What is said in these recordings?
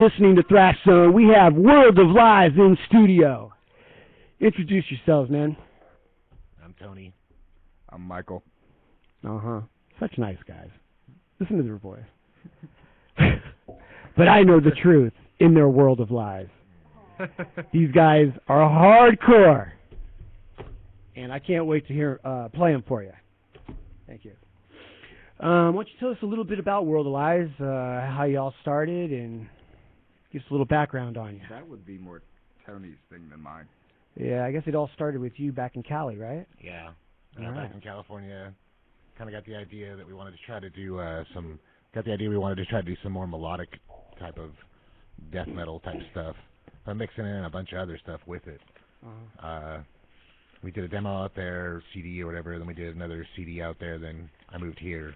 Listening to ThrashZone, we have World of Lies in studio. Introduce yourselves, man. I'm Tony. I'm Michael. Such nice guys. Listen to their voice. But I know the truth in their world of lies. These guys are hardcore. And I can't wait to hear play them for you. Thank you. Why don't you tell us a little bit about World of Lies, how you all started, and give us a little background on you. That would be more Tony's thing than mine. Yeah, I guess it all started with you back in Cali, right? Yeah. All Back right. in California, kind of got the idea that we wanted to try to do some more melodic type of death metal type stuff, but mixing in a bunch of other stuff with it. We did a demo out there, CD or whatever, then we did another CD out there, then I moved here,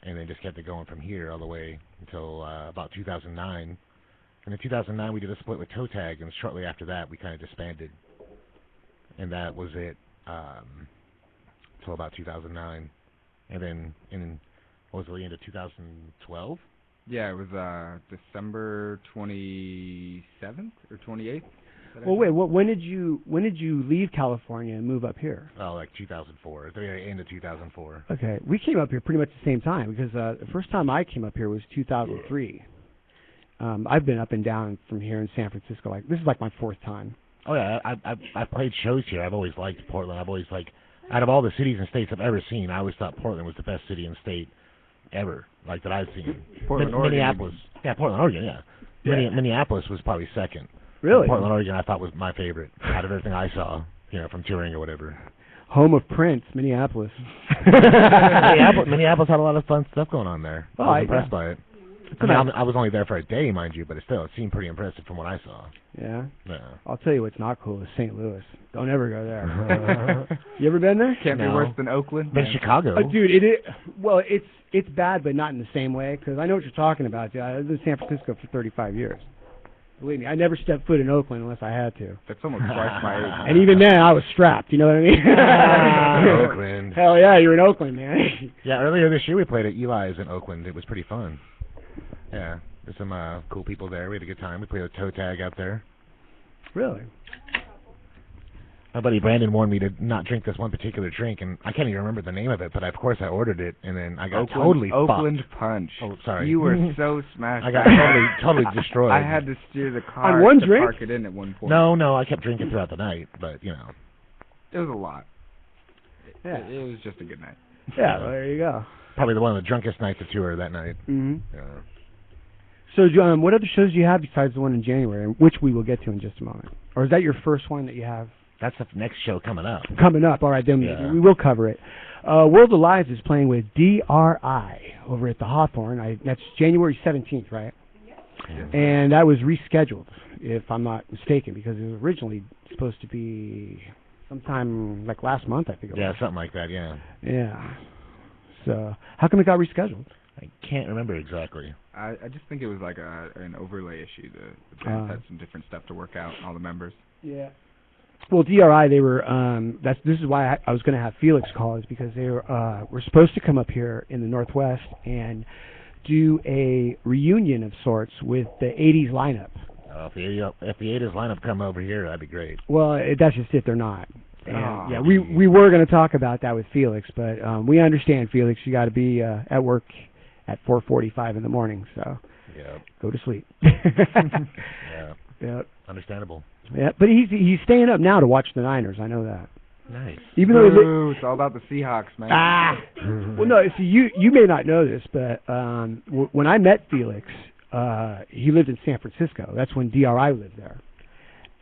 and then just kept it going from here all the way until about 2009. And in 2009, we did a split with Toe Tag, and shortly after that, we kind of disbanded. And that was it until about 2009. And then, what was it, into 2012? Yeah, it was December 27th or 28th. Well, wait. When did you leave California and move up here? Oh, like 2004, the very end of 2004. Okay, we came up here pretty much the same time because the first time I came up here was 2003. I've been up and down from here in San Francisco. This is like my fourth time. Oh yeah, I played shows here. I've always liked Portland. I've always out of all the cities and states I've ever seen, I always thought Portland was the best city and state ever, that I've seen. Portland, Oregon. Minneapolis. Yeah, Portland, Oregon. Yeah. Minneapolis was probably second. Really? Portland, Oregon, I thought was my favorite out of everything I saw, from touring or whatever. Home of Prince, Minneapolis. Minneapolis had a lot of fun stuff going on there. I was impressed by it. I was only there for a day, mind you, but it seemed pretty impressive from what I saw. Yeah? Yeah. I'll tell you what's not cool is St. Louis. Don't ever go there. You ever been there? Can't be worse than Oakland. Been Chicago. Dude, it's bad, but not in the same way, because I know what you're talking about. Dude. I lived in San Francisco for 35 years. Believe me, I never stepped foot in Oakland unless I had to. That's almost twice my age. And even then, I was strapped, you know what I mean? Oakland. Hell yeah, you're in Oakland, man. Yeah, earlier this year we played at Eli's in Oakland. It was pretty fun. Yeah, there's some cool people there. We had a good time. We played a Toe Tag out there. Really? My buddy Brandon warned me to not drink this one particular drink, and I can't even remember the name of it, but of course I ordered it, and then I got totally fucked. Oakland Punch. Oh, sorry. You were so smashed. I got totally destroyed. I had to steer the car on one to drink? park it in at one point. No, I kept drinking throughout the night, but, It was a lot. Yeah. It was just a good night. Yeah, well, there you go. probably one of the drunkest nights of tour that night. Mm-hmm. Yeah. So, John, what other shows do you have besides the one in January, which we will get to in just a moment? Or is that your first one that you have? That's the next show coming up. Coming up. All right, then we will cover it. World of Lies is playing with DRI over at the Hawthorne. That's January 17th, right? Yes. And that was rescheduled, if I'm not mistaken, because it was originally supposed to be sometime like last month, I think it was. Yeah, something like that, yeah. Yeah. So, how come it got rescheduled? I can't remember exactly. I just think it was like an overlay issue. The band had some different stuff to work out, all the members. Yeah. Well, DRI, they were. This is why I was going to have Felix call, is because they were supposed to come up here in the Northwest and do a reunion of sorts with the '80s lineup. If the '80s lineup come over here, that'd be great. Well, that's just it. They're not. And, yeah, we were going to talk about that with Felix, but we understand, Felix. You got to be at work at 4:45 in the morning, so go to sleep. Yeah. Understandable. Yeah, but he's staying up now to watch the Niners. I know that. Nice. Even though it's all about the Seahawks, man. Well, no. See, you may not know this, but when I met Felix, he lived in San Francisco. That's when DRI lived there,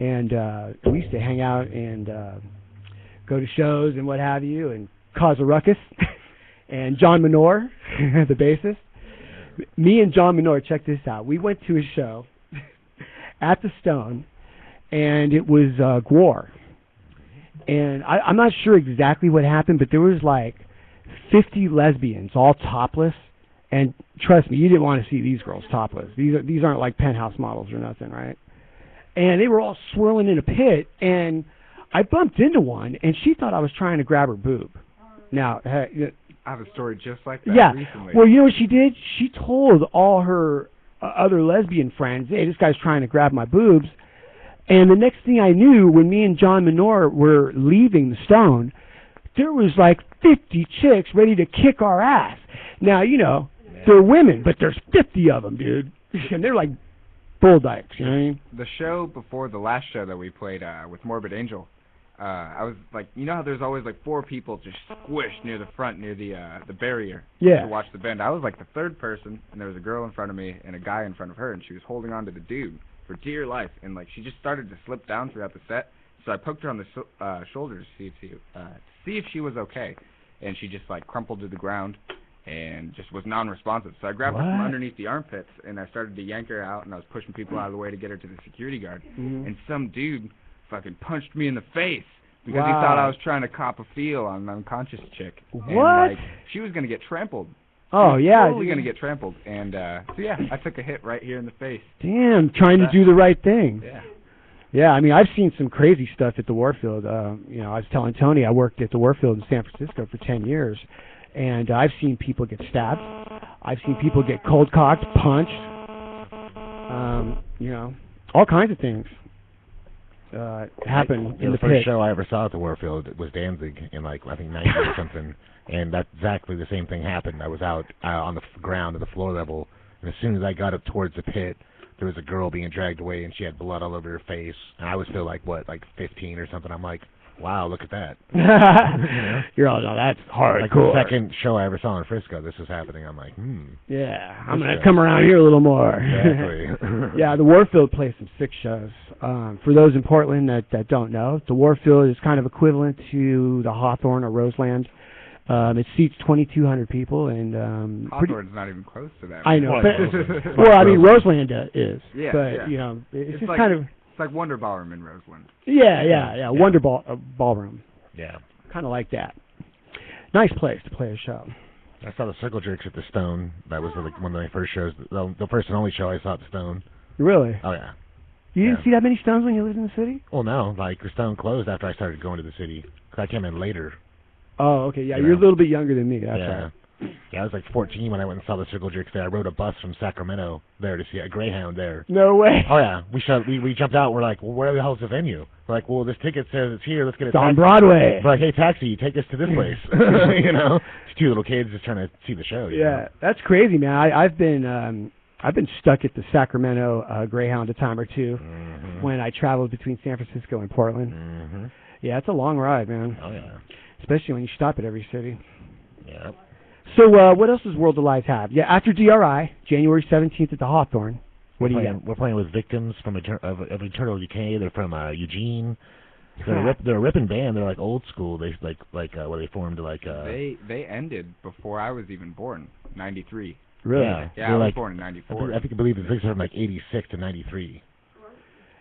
and we used to hang out and go to shows and what have you, and cause a ruckus. And John Minor, the bassist, me and John Minor, check this out. We went to a show at the Stone, and it was Gwar. And I'm not sure exactly what happened, but there was like 50 lesbians, all topless. And trust me, you didn't want to see these girls topless. These aren't like penthouse models or nothing, right? And they were all swirling in a pit, and I bumped into one, and she thought I was trying to grab her boob. Now, I have a story just like that recently. Well, you know what she did? She told all her other lesbian friends, hey, this guy's trying to grab my boobs. And the next thing I knew, when me and John Minor were leaving the Stone, there was like 50 chicks ready to kick our ass. Now, you know, they're women, but there's 50 of them, dude. And they're like bull dykes, you know what I mean? The show before the last show that we played with Morbid Angel, I was like, you know how there's always like 4 people just squished near the front, near the barrier to watch the band. I was like the 3rd person, and there was a girl in front of me and a guy in front of her, and she was holding on to the dude for dear life, and like she just started to slip down throughout the set. So I poked her on the shoulder to see if she was okay, and she just like crumpled to the ground and just was non-responsive. So I grabbed her from underneath the armpits, and I started to yank her out, and I was pushing people out of the way to get her to the security guard. And some dude fucking punched me in the face because he thought I was trying to cop a feel on an unconscious chick. What? And, like, she was going to get trampled. Oh, yeah. Totally going to get trampled. And so, yeah, I took a hit right here in the face. Damn, trying to do the right thing. Yeah. Yeah, I mean, I've seen some crazy stuff at the Warfield. You know, I was telling Tony I worked at the Warfield in San Francisco for 10 years, and I've seen people get stabbed. I've seen people get cold-cocked, punched, you know, all kinds of things happen in the first pit. show I ever saw at the Warfield was Danzig in, like, I think 90 or something, and that's exactly the same thing happened. I was out on the ground at the floor level, and as soon as I got up towards the pit, there was a girl being dragged away, and she had blood all over her face, and I was still, like, 15 or something. I'm like, wow, look at that. You know? You're all, no, that's hardcore. Like the second show I ever saw in Frisco, this was happening. I'm like, yeah, I'm going to come around here a little more. Exactly. Yeah, the Warfield plays some sick shows. For those in Portland that don't know, the Warfield is kind of equivalent to the Hawthorne or Roseland. It seats 2,200 people, and Hawthorne's not even close to that. I know. Well, I mean, Roseland is. Yeah, but you know, it's just like, kind of. It's like Wonder Ballroom in Roseland. Yeah. Wonder Ballroom. Yeah. Kind of like that. Nice place to play a show. I saw the Circle Jerks at the Stone. That was like one of my first shows. The first and only show I saw at the Stone. Really? Oh yeah. You didn't see that many Stones when you lived in the city? Well, no. Like the Stone closed after I started going to the city. Cause I came in later. Oh, okay. Yeah, you're a little bit younger than me. That's right. Yeah, I was like 14 when I went and saw the Circle Jerks there. I rode a bus from Sacramento there to see a Greyhound there. No way. Oh yeah, we jumped out. We're like, well, where the hell's the venue? We're like, well, this ticket says it's here. Let's get a taxi. On Broadway. We're like, hey, taxi, take us to this place. You know, it's 2 little kids just trying to see the show. You know? That's crazy, man. I've been stuck at the Sacramento Greyhound a time or two when I traveled between San Francisco and Portland. Yeah, it's a long ride, man. Oh yeah. Especially when you stop at every city. Yeah. So what else does World of Lies have? Yeah, after DRI, January 17th at the Hawthorne. What do you got? We're playing with Victims from of Eternal Decay. They're from Eugene. They're a ripping band. They're like old school. They where they formed like. They ended before I was even born. 93. Really? Yeah, I was born in 94. I believe the Victims are from like 86 to 93.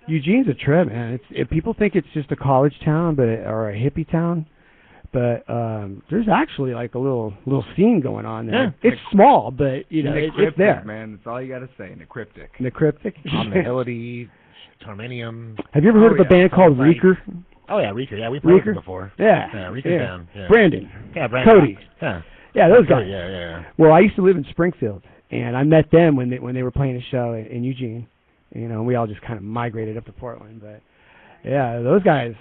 Eugene's a trip, man. People think it's just a college town, or a hippie town. But there's actually like a little scene going on there. Yeah. It's small, but you know it's there. Man, that's all you got to say. Necryptic. Omnihility, Tarminium. Have you ever heard of a band called Reeker? Oh yeah, Reeker. Yeah, we played with them before. Yeah, Reeker's down. Yeah. Brandon. Yeah, Brandon. Cody. Yeah, those guys. Yeah. Well, I used to live in Springfield, and I met them when they were playing a show in Eugene. You know, we all just kind of migrated up to Portland, but yeah, those guys.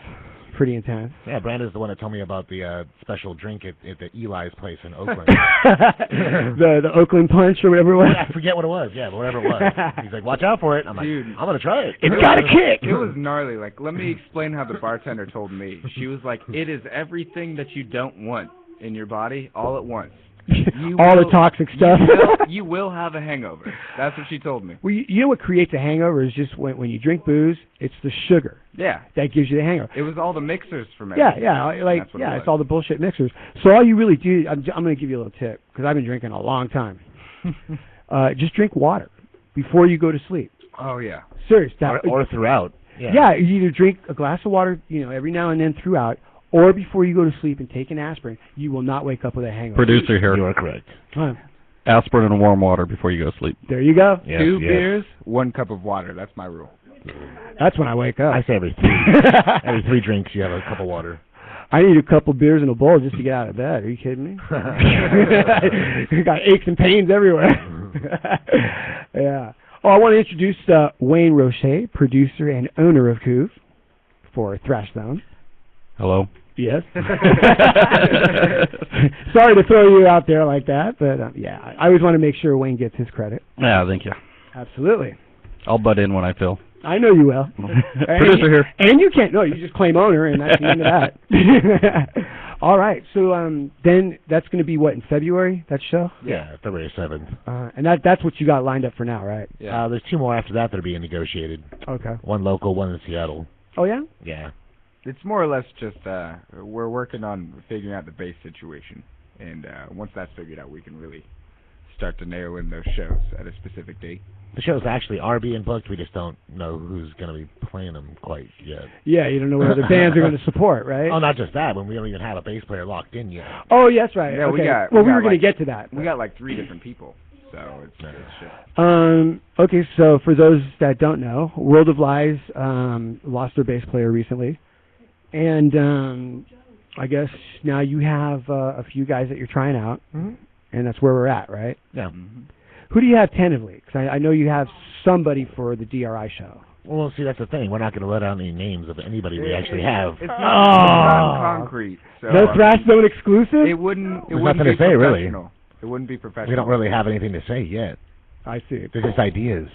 Pretty intense. Yeah, Brandon's the one that told me about the special drink at the Eli's place in Oakland. the Oakland Punch or whatever it was. I forget what it was. Yeah, but whatever it was. He's like, watch out for it. I'm like, dude, I'm gonna try it. It's got a kick. It was gnarly. Like, let me explain how the bartender told me. She was like, it is everything that you don't want in your body all at once. The toxic stuff. You will have a hangover. That's what she told me. Well, you know what creates a hangover is just when you drink booze, it's the sugar. Yeah. That gives you the hangover. It was all the mixers from everything. Yeah. It's all the bullshit mixers. So all you really do, I'm going to give you a little tip because I've been drinking a long time. Just drink water before you go to sleep. Oh yeah. Serious. Or throughout. Yeah. You either drink a glass of water, every now and then throughout. Or before you go to sleep and take an aspirin, you will not wake up with a hangover. Producer here. You are correct. Aspirin and warm water before you go to sleep. There you go. Yes, 2 beers, 1 cup of water. That's my rule. That's when I wake up. I say every 3 drinks you have a cup of water. I need a couple beers in a bowl just to get out of bed. Are you kidding me? Got aches and pains everywhere. Yeah. I want to introduce Wayne Roche, producer and owner of Kouv for ThrashZone. Hello. Yes. Sorry to throw you out there like that, but yeah, I always want to make sure Wayne gets his credit. Yeah, thank you. Absolutely. I'll butt in when I feel. I know you will. Producer here. And you can't. No, you just claim owner, and that's the end of that. All right. So then that's going to be what, in February, that show? Yeah, February 7th. And that's what you got lined up for now, right? Yeah. There's 2 more after that that are being negotiated. Okay. 1 local, 1 in Seattle. Oh, yeah? Yeah. It's more or less just we're working on figuring out the base situation, and once that's figured out, we can really start to narrow in those shows at a specific date. The shows actually are being booked. We just don't know who's going to be playing them quite yet. Yeah, you don't know what other bands are going to support, right? Oh, not just that. When we don't even have a bass player locked in yet. Oh, yes, right. Yeah, okay. We were going to get to that. We got like 3 different people, so it's shit. Okay, so for those that don't know, World of Lies lost their bass player recently. And I guess now you have a few guys that you're trying out, and that's where we're at, right? Yeah. Mm-hmm. Who do you have tentatively? Because I know you have somebody for the DRI show. Well, see, that's the thing. We're not going to let out any names of anybody we actually have. It's not concrete. So, no ThrashZone exclusive? It wouldn't There's be nothing to say, really. It wouldn't be professional. We don't really have anything to say yet. I see. They're just ideas.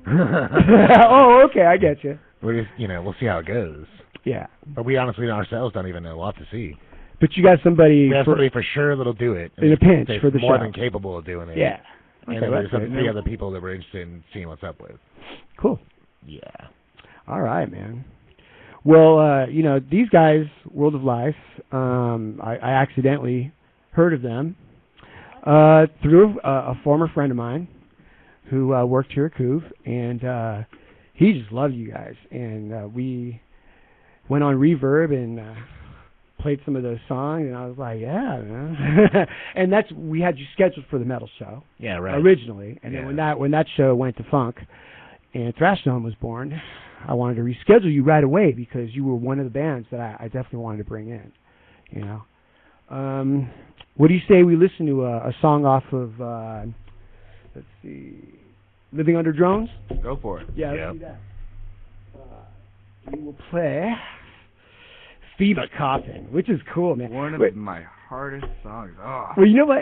Oh, okay, I get you. We're just, we'll see how it goes. Yeah. But we honestly ourselves don't even know. We'll have to see. But you got somebody... We have somebody for sure that'll do it. In a pinch for the more show. Than capable of doing it. Yeah. And Okay, there's 3 other people that we're interested in seeing what's up with. Cool. Yeah. All right, man. Well, these guys, World of Lies, I accidentally heard of them through a former friend of mine who worked here at Kouv, and he just loved you guys. And we went on Reverb and played some of those songs, and I was like, yeah, man. And we had you scheduled for the metal show. Yeah, right. Originally, and then when that show went to funk and ThrashZone was born, I wanted to reschedule you right away because you were one of the bands that I definitely wanted to bring in. What do you say we listen to a song off of let's see, Living Under Drones? Go for it. Yeah, let's do that. We will play FEMA Coffin, which is cool, man. One of my hardest songs. Oh. Well, you know what?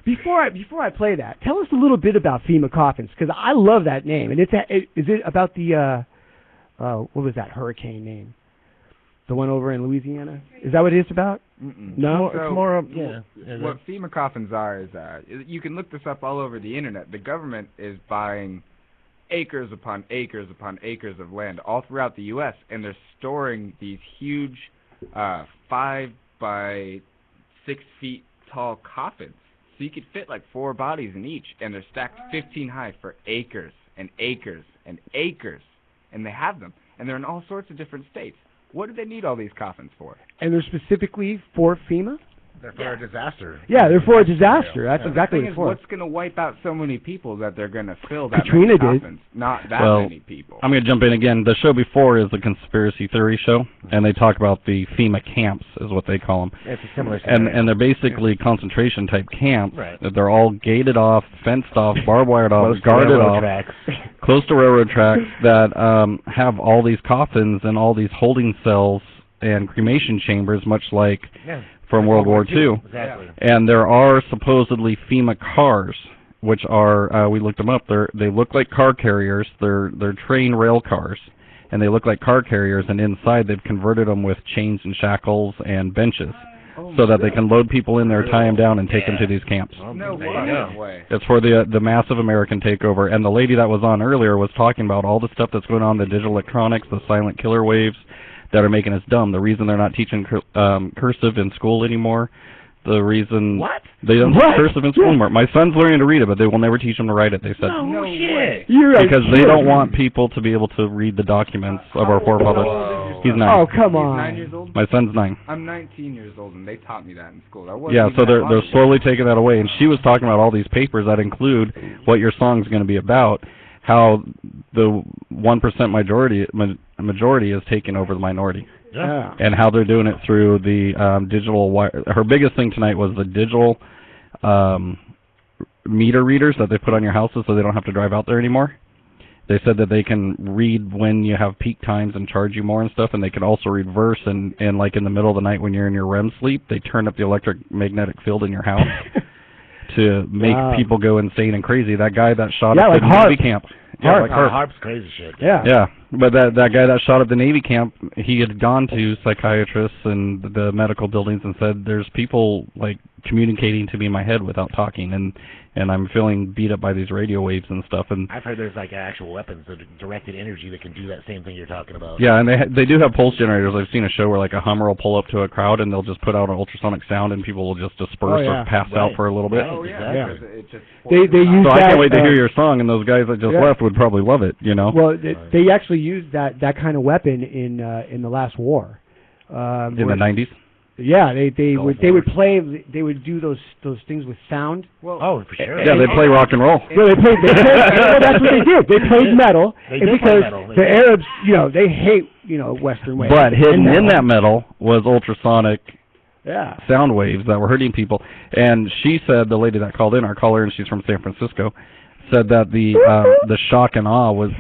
Before I play that, tell us a little bit about FEMA Coffins, because I love that name. And is it about the what was that hurricane name? The one over in Louisiana? Is that what it's about? Mm-mm. No, so, it's more of what FEMA coffins are is you can look this up all over the internet. The government is buying acres upon acres upon acres of land all throughout the U.S., and they're storing these huge 5 by 6 feet tall coffins. So you could fit like 4 bodies in each, and they're stacked 15 high for acres and acres and acres, and they have them, and they're in all sorts of different states. What do they need all these coffins for? And they're specifically for FEMA? They're for a disaster. Yeah, they're for a disaster. That's exactly what it's for. What's going to wipe out so many people that they're going to fill that Katrina many coffins? Not that many people. I'm going to jump in again. The show before is the conspiracy theory show, and they talk about the FEMA camps, is what they call them. It's a similar and they're basically concentration type camps. Right. They're all gated off, fenced off, barbed wired off, guarded off, close to railroad tracks that have all these coffins and all these holding cells and cremation chambers, much like from World War II. Exactly. And there are supposedly FEMA cars, which are, we looked them up, they look like car carriers. They're train rail cars, and they look like car carriers, and inside they've converted them with chains and shackles and benches so that they can load people in there, tie them down, and take them to these camps. No way. It's for the massive American takeover. And the lady that was on earlier was talking about all the stuff that's going on, the digital electronics, the silent killer waves, that are making us dumb. The reason they're not teaching cursive in school anymore, the reason they don't teach cursive in school anymore. My son's learning to read it, but they will never teach him to write it, they said. No shit. Because they don't want people to be able to read the documents of our forefathers. He's 9. Oh, come on. He's 9 years old? My son's 9. I'm 19 years old, and they taught me that in school. So they're slowly taking that away. And she was talking about all these papers that include what your song's going to be about, how the 1% majority is taking over the minority. Yeah. And how they're doing it through the digital wire. Her biggest thing tonight was the digital meter readers that they put on your houses so they don't have to drive out there anymore. They said that they can read when you have peak times and charge you more and stuff, and they can also read verse and like in the middle of the night when you're in your REM sleep, they turn up the electromagnetic field in your house to make people go insane and crazy. That guy that shot up the Navy camp. Yeah, like harp's crazy shit. Yeah, but that guy that shot up the Navy camp, he had gone to psychiatrists and the medical buildings and said, there's people like communicating to me in my head without talking, and I'm feeling beat up by these radio waves and stuff. And I've heard there's like actual weapons, that directed energy that can do that same thing you're talking about. Yeah, and they do have pulse generators. I've seen a show where like a Hummer will pull up to a crowd and they'll just put out an ultrasonic sound and people will just disperse or pass out for a little bit. Oh yeah. It just they use so that, I can't wait to hear your song, and those guys that just left would probably love it, you know. Well, they actually used that kind of weapon in the last war. In the 90s. Yeah, they would do those things with sound. Well, for sure. Yeah, they play rock and roll. No, they played well, that's what they did. They played metal. Because the Arabs, they hate, Western waves. But hidden in that metal was ultrasonic sound waves that were hurting people. And she said, the lady that called in, our caller, and she's from San Francisco, said that the shock and awe was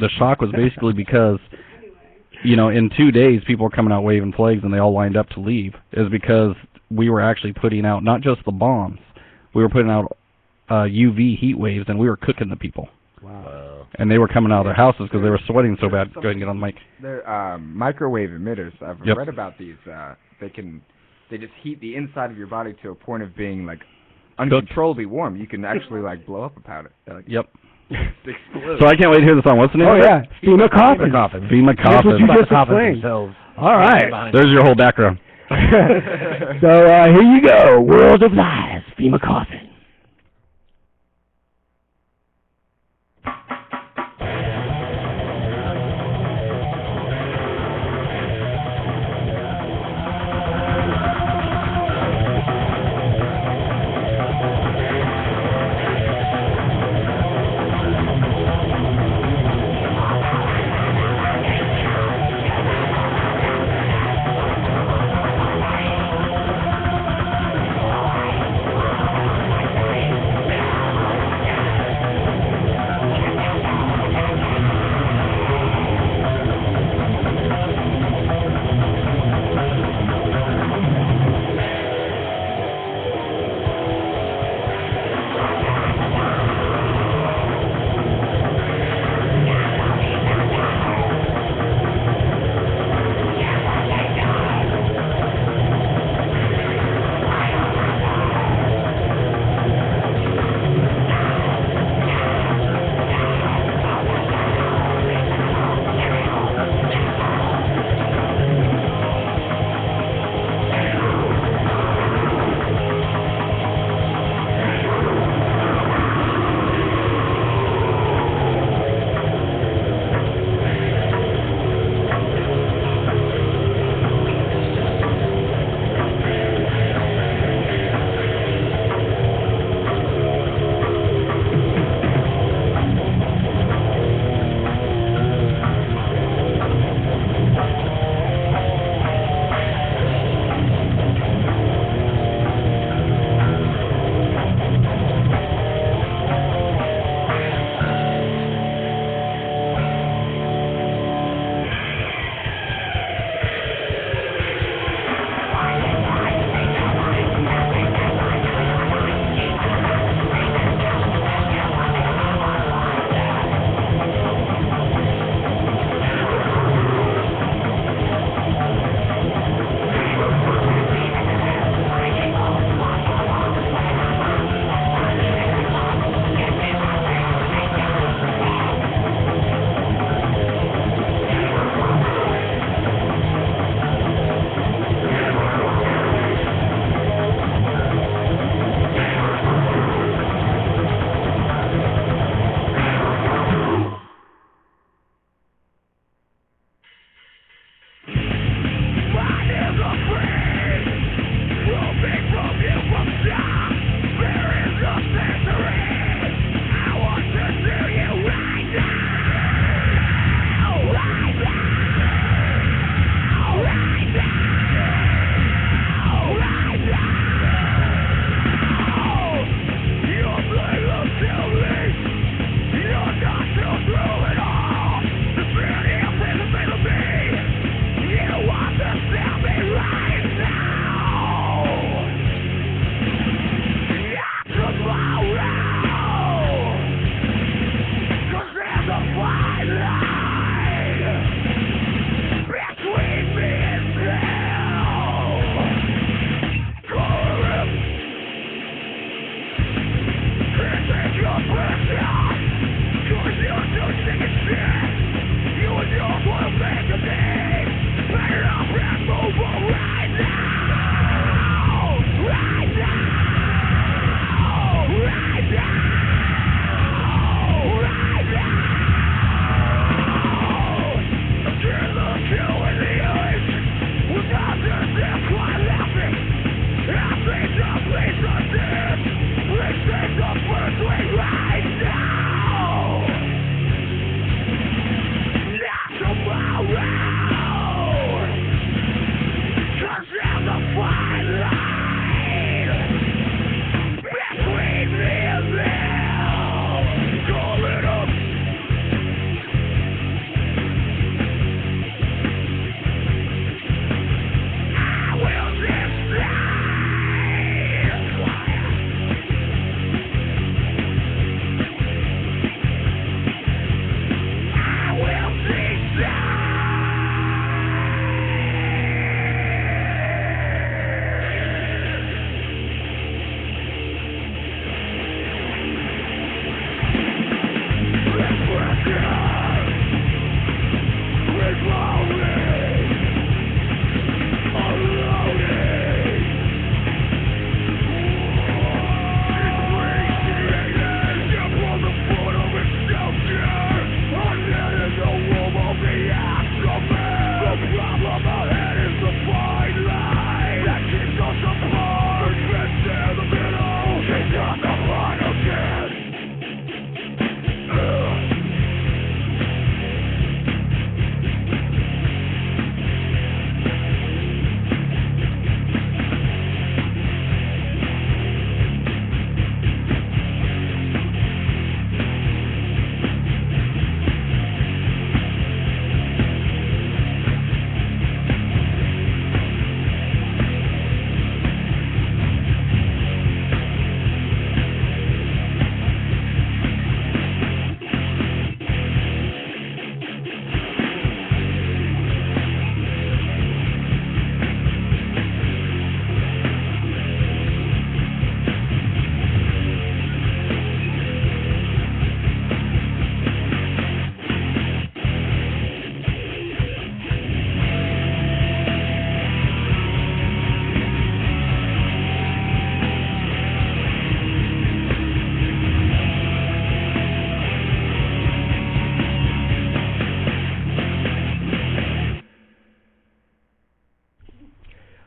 basically because in 2 days, people were coming out waving flags, and they all lined up to leave, is because we were actually putting out not just the bombs, we were putting out UV heat waves, and we were cooking the people. Wow. And they were coming out of their houses because they were sweating so bad. Go ahead and get on the mic. They're microwave emitters. I've read about these. They just heat the inside of your body to a point of being like uncontrollably warm. You can actually like blow up a powder. Yep. So I can't wait to hear the song. What's the name of it? Oh, yeah. FEMA Coffin. FEMA Coffin. That's what you just explained. All right. There's your whole background. So here you go. World of Lies, FEMA Coffin.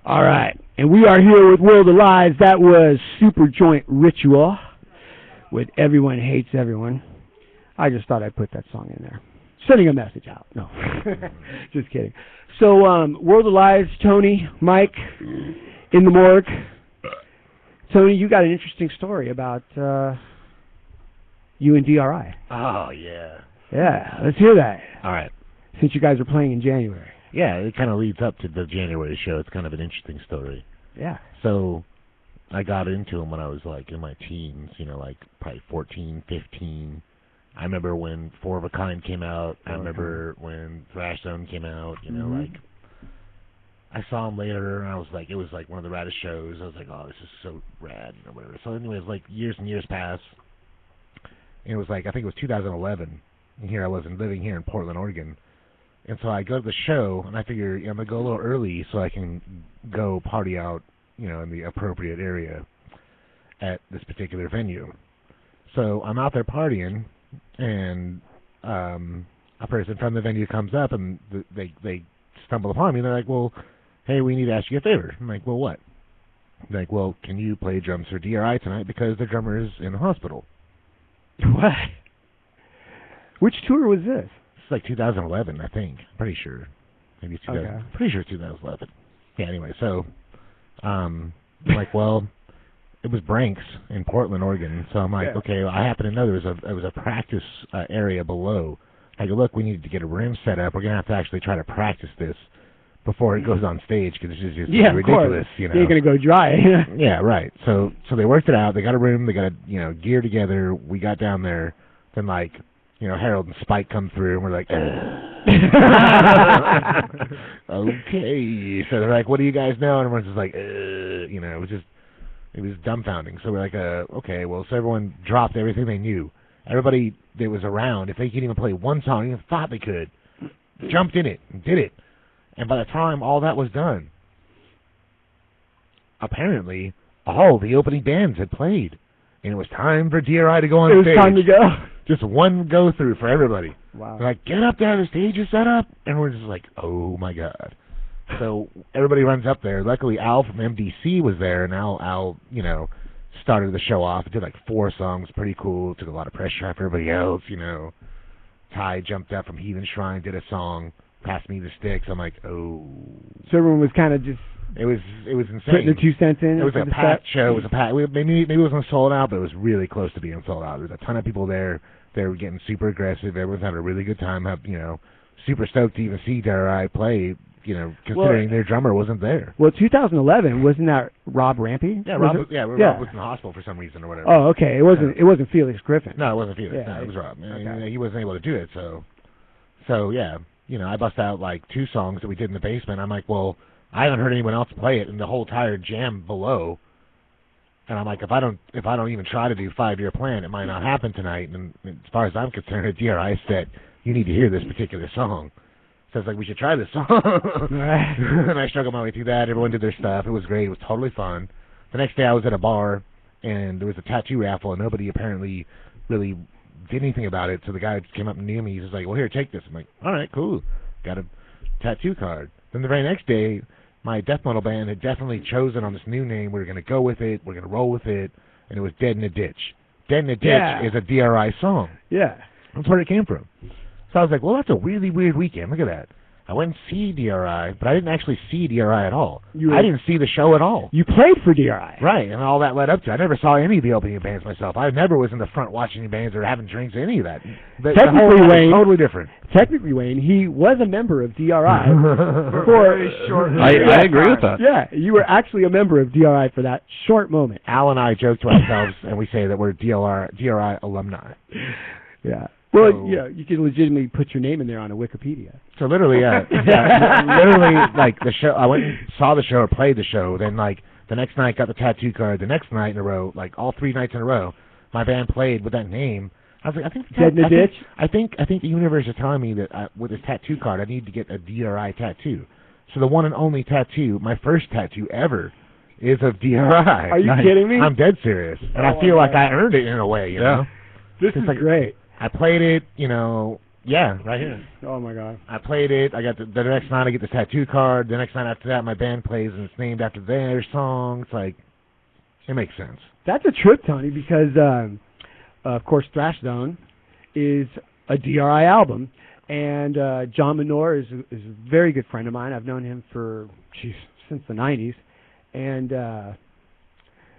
All right. And we are here with World of Lies. That was Super Joint Ritual with Everyone Hates Everyone. I just thought I'd put that song in there. Sending a message out. No. Just kidding. So, World of Lies, Tony, Mike, in the morgue. Tony, you got an interesting story about you and DRI. Oh, yeah. Yeah, let's hear that. All right. Since you guys are playing in January. Yeah, it kind of leads up to the January show. It's kind of an interesting story. Yeah. So I got into them when I was, like, in my teens, you know, like probably 14, 15. I remember when Four of a Kind came out. I remember when ThrashZone came out, you know, like, I saw them later, and I was like, it was like one of the raddest shows. I was like, oh, this is so rad, or whatever. So anyways, like, years and years passed, and it was like, I think it was 2011, and here I was living here in Portland, Oregon. And so I go to the show, and I figure I'm going to go a little early so I can go party out, you know, in the appropriate area at this particular venue. So I'm out there partying, and a person from the venue comes up, and they stumble upon me, and they're like, well, hey, we need to ask you a favor. I'm like, well, what? They're like, well, can you play drums for DRI tonight because the drummer is in the hospital? What? Which tour was this? It's like 2011, I think. Pretty sure. Maybe it's 2000. Okay. Pretty sure it's 2011. Yeah, anyway, so I'm like, well, it was Branks in Portland, Oregon. So I'm like, okay, well, I happen to know there was a practice area below. I go, look, we need to get a room set up. We're going to have to actually try to practice this before it goes on stage because it's just ridiculous, you know. You're going to go dry. Yeah, right. So they worked it out. They got a room. They got, gear together. We got down there. Then, like, Harold and Spike come through, and we're like, okay. So they're like, what do you guys know? And everyone's just like, it was dumbfounding. So we're like, okay, well, so everyone dropped everything they knew. Everybody that was around, if they could even play one song, even thought they could, jumped in it and did it. And by the time all that was done, apparently all the opening bands had played. And it was time for DRI to go on stage. It was time to go. Just one go-through for everybody. Wow. They're like, get up there, the stage is set up. And we're just like, oh, my God. So everybody runs up there. Luckily, Al from MDC was there, and Al started the show off. It did like 4 songs, pretty cool. Took a lot of pressure off everybody else, Ty jumped up from Heathen Shrine, did a song, passed me the sticks. I'm like, oh. So everyone was kind of just... It was insane. Putting their 2 cents in. It was a packed show. It was a packed. Maybe it wasn't sold out, but it was really close to being sold out. There was a ton of people there. They were getting super aggressive. Everyone's having a really good time. Super stoked to even see DRI play. Considering their drummer wasn't there. Well, 2011 wasn't that Rob Rampy? Yeah, Rob was in the hospital for some reason or whatever. Oh, okay. It wasn't Felix Griffin. No, it wasn't Felix. Yeah, no, it was Rob. Okay. He wasn't able to do it. So yeah. I bust out like 2 songs that we did in the basement. I'm like, well, I haven't heard anyone else play it in the whole entire jam below. And I'm like, if I don't even try to do 5-year plan, it might not happen tonight. And as far as I'm concerned, at DRI said, you need to hear this particular song. So it's like, we should try this song. And I struggled my way through that. Everyone did their stuff. It was great. It was totally fun. The next day I was at a bar, and there was a tattoo raffle, and nobody apparently really did anything about it. So the guy came up and knew me. He's just like, well, here, take this. I'm like, all right, cool. Got a tattoo card. Then the very next day, my death metal band had definitely chosen on this new name. We were going to go with it. We're going to roll with it. And it was Dead in a Ditch. Dead in a Ditch is a DRI song. Yeah. That's where it came from. So I was like, well, that's a really weird weekend. Look at that. I went and see DRI, but I didn't actually see DRI at all. I didn't see the show at all. You played for DRI. Right, and all that led up to it. I never saw any of the opening bands myself. I never was in the front watching the bands or having drinks or any of that. Technically, Wayne, totally different. Technically, Wayne, he was a member of DRI. I agree with that. Yeah, you were actually a member of DRI for that short moment. Al and I joke to ourselves, and we say that we're DRI alumni. Yeah. Well, you can legitimately put your name in there on a Wikipedia. So literally, literally, like the show, I went and saw the show or played the show. Then, like the next night, got the tattoo card. The next night in a row, like all 3 nights in a row, my band played with that name. I was like, I think Dead in the Ditch. I think the universe is telling me that with this tattoo card, I need to get a DRI tattoo. So the one and only tattoo, my first tattoo ever, is of DRI. Are you kidding me? I'm dead serious, and I feel like I earned it in a way. You know, this is like great. I played it, Yeah, right here. Oh my God. I played it. I got the next night I get the tattoo card. The next night after that, my band plays, and it's named after their song. It's like, it makes sense. That's a trip, Tony, because of course ThrashZone is a DRI album, and John Minor is a very good friend of mine. I've known him for since the '90s, and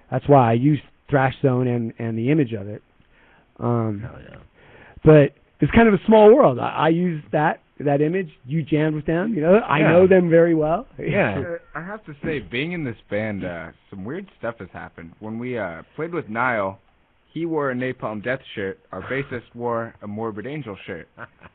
that's why I use ThrashZone and the image of it. Hell yeah. But it's kind of a small world. I use that image. You jammed with them. You know, I know them very well. Yeah. I have to say, being in this band, some weird stuff has happened. When we played with Niall, he wore a Napalm Death shirt. Our bassist wore a Morbid Angel shirt.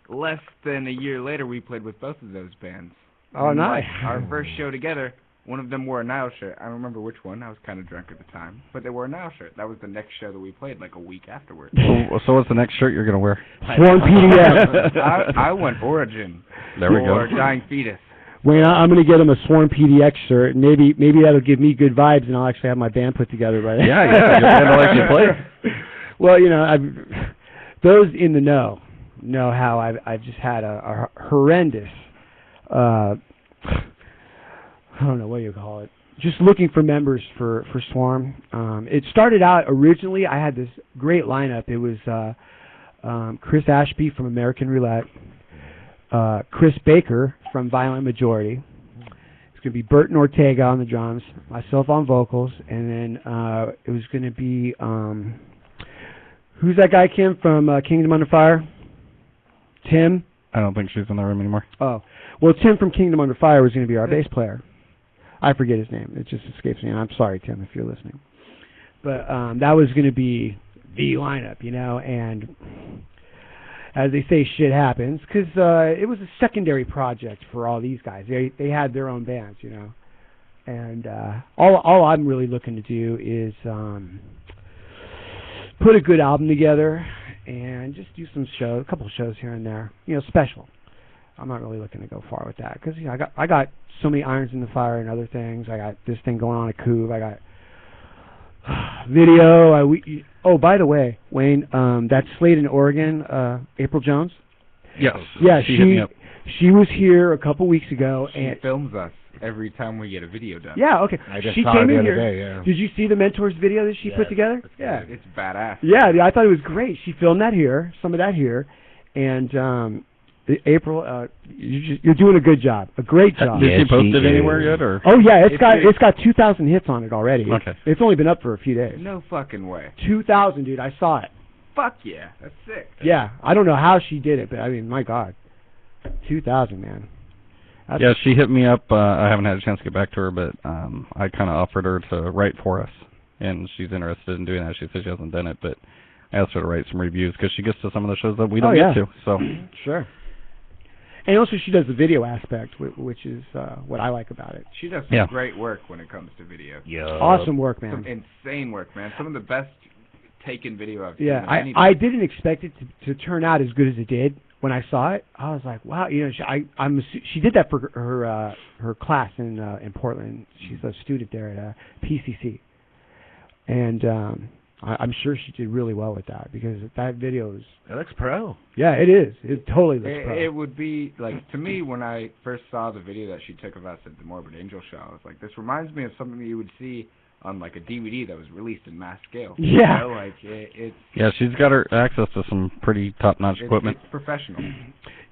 Less than a year later, we played with both of those bands. Oh, and nice. Our first show together, one of them wore a Niall shirt. I don't remember which one. I was kind of drunk at the time. But they wore a Niall shirt. That was the next show that we played, like a week afterwards. So what's the next shirt you're going to wear? Sworn PDX. I went Origin. There we go. Or Dying Fetus. Wayne, I'm going to get him a Sworn PDX shirt. Maybe that'll give me good vibes, and I'll actually have my band put together by then. Yeah, your band will actually play. Well, you know, those in the know how I've just had a horrendous, I don't know what you call it, just looking for members for Swarm. It started out originally, I had this great lineup. It was Chris Ashby from American Roulette, Chris Baker from Violent Majority. It's going to be Burton Ortega on the drums, myself on vocals, and then it was going to be, who's that guy, Kim, from Kingdom Under Fire? Tim? I don't think she's in the room anymore. Oh. Well, Tim from Kingdom Under Fire was going to be our bass player. I forget his name. It just escapes me. And I'm sorry, Tim, if you're listening. But that was going to be the lineup, you know, and as they say, shit happens, because it was a secondary project for all these guys. They had their own bands, you know. And all I'm really looking to do is put a good album together and just do some shows, a couple of shows here and there, you know, special. I'm not really looking to go far with that because, you know, I got so many irons in the fire and other things. I got this thing going on at Couv. I got video. Oh, by the way, Wayne, that Slade in Oregon, April Jones. Yes. Yeah, she hit me up. She was here a couple weeks ago, and she films us every time we get a video done. Yeah, okay. I just she saw came her the in other here. day, yeah. Did you see the Mentors video that she put together? Yeah. It's badass. Yeah, I thought it was great. She filmed that here, some of that here, and April, you're doing a good job, a great job. Did she post it anywhere yet, or? Oh yeah, it's got 2,000 hits on it already. Okay. It's only been up for a few days. No fucking way. 2,000, dude. I saw it. Fuck yeah, that's sick. Yeah, I don't know how she did it, but I mean, my God, 2,000, man. Yeah, she hit me up. I haven't had a chance to get back to her, but I kind of offered her to write for us, and she's interested in doing that. She said she hasn't done it, but I asked her to write some reviews because she gets to some of the shows that we don't get to. So sure. And also, she does the video aspect, which is what I like about it. She does some great work when it comes to video. Yeah. Awesome work, man. Some insane work, man. Some of the best taken video I've seen. Yeah, I didn't expect it to turn out as good as it did. When I saw it, I was like, wow, you know, she did that for her class in Portland. She's a student there at PCC, and I'm sure she did really well with that because that video is. It looks pro. Yeah, it is. It totally looks pro. It would be like, to me, when I first saw the video that she took of us at the Morbid Angel show, I was like, this reminds me of something that you would see on like a DVD that was released in mass scale. Yeah. You know, like it's. Yeah, she's got her access to some pretty top-notch equipment. It's professional.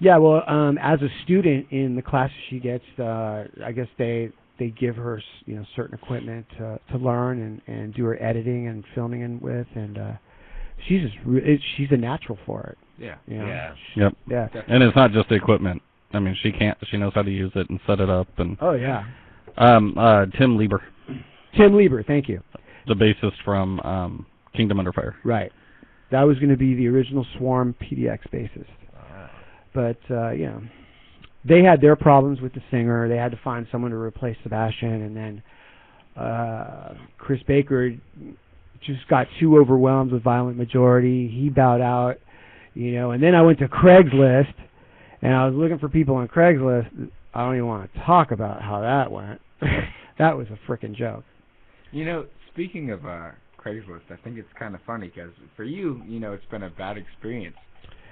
Yeah, well, as a student in the classes she gets, I guess they give her, you know, certain equipment to learn and do her editing and filming with, and she's a natural for it. Yeah. You know? Yeah. Yep. Yeah. And it's not just the equipment. I mean, she knows how to use it and set it up. And oh yeah. Tim Lieber. Tim Lieber, thank you. The bassist from Kingdom Under Fire. Right. That was going to be the original Swarm PDX bassist. But, you know, they had their problems with the singer. They had to find someone to replace Sebastian. And then Chris Baker just got too overwhelmed with Violent Majority. He bowed out, you know. And then I went to Craigslist, and I was looking for people on Craigslist. I don't even want to talk about how that went. That was a frickin' joke. You know, speaking of Craigslist, I think it's kind of funny because for you, you know, it's been a bad experience.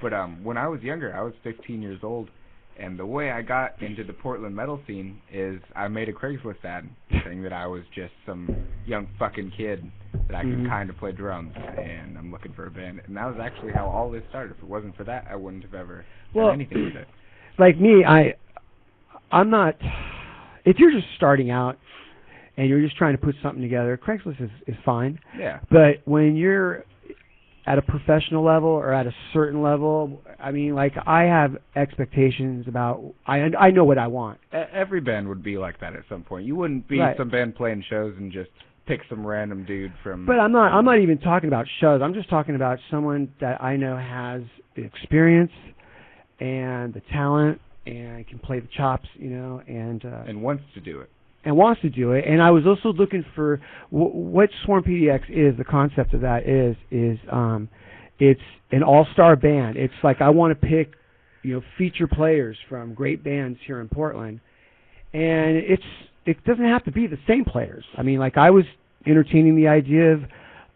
But when I was younger, I was 15 years old, and the way I got into the Portland metal scene is I made a Craigslist ad saying that I was just some young fucking kid that I could kind of play drums, and I'm looking for a band. And that was actually how all this started. If it wasn't for that, I wouldn't have ever done anything with it. Like me, I'm not. If you're just starting out and you're just trying to put something together, Craigslist is fine. Yeah. But when you're at a professional level or at a certain level, I mean, like, I have expectations about. I know what I want. Every band would be like that at some point. You wouldn't be some band playing shows and just pick some random dude from. But I'm not even talking about shows. I'm just talking about someone that I know has the experience and the talent and can play the chops, and wants to do it. And wants to do it. And I was also looking for what Swarm PDX is. The concept of that is it's an all-star band. It's like I want to pick, feature players from great bands here in Portland, and it doesn't have to be the same players. I mean, like, I was entertaining the idea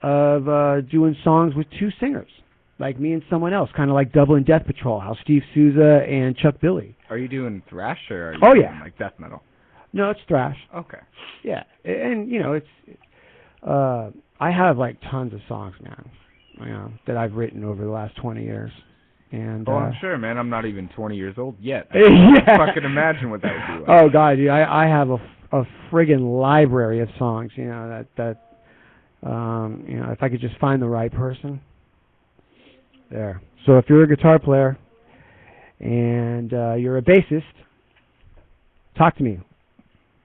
of doing songs with two singers, like me and someone else, kind of like Dublin Death Patrol, how Steve Souza and Chuck Billy. Are you doing thrash or are you doing like death metal? No, it's thrash. Okay. Yeah, and it's I have like tons of songs, man, that I've written over the last 20 years. And I'm sure, man. I'm not even 20 years old yet. I can't fucking imagine what that would be like. Oh God, dude, I have a friggin' library of songs. That if I could just find the right person. There. So if you're a guitar player and you're a bassist, talk to me.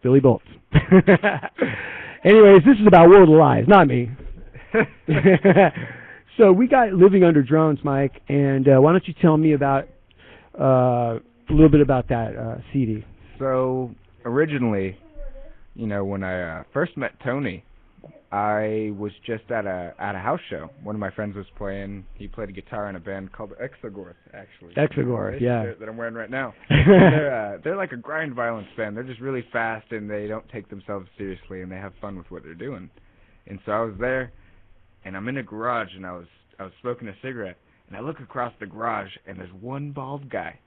Billy Bolts. Anyways, this is about World of Lies, not me. So we got Living Under Drones, Mike, and why don't you tell me about a little bit about that CD? So originally, when I first met Tony, I was just at a house show. One of my friends was playing. He played a guitar in a band called Exogorth, actually. Exogorth, yeah. That I'm wearing right now. They're like a grind violence band. They're just really fast, and they don't take themselves seriously, and they have fun with what they're doing. And so I was there, and I'm in a garage, and I was smoking a cigarette, and I look across the garage, and there's one bald guy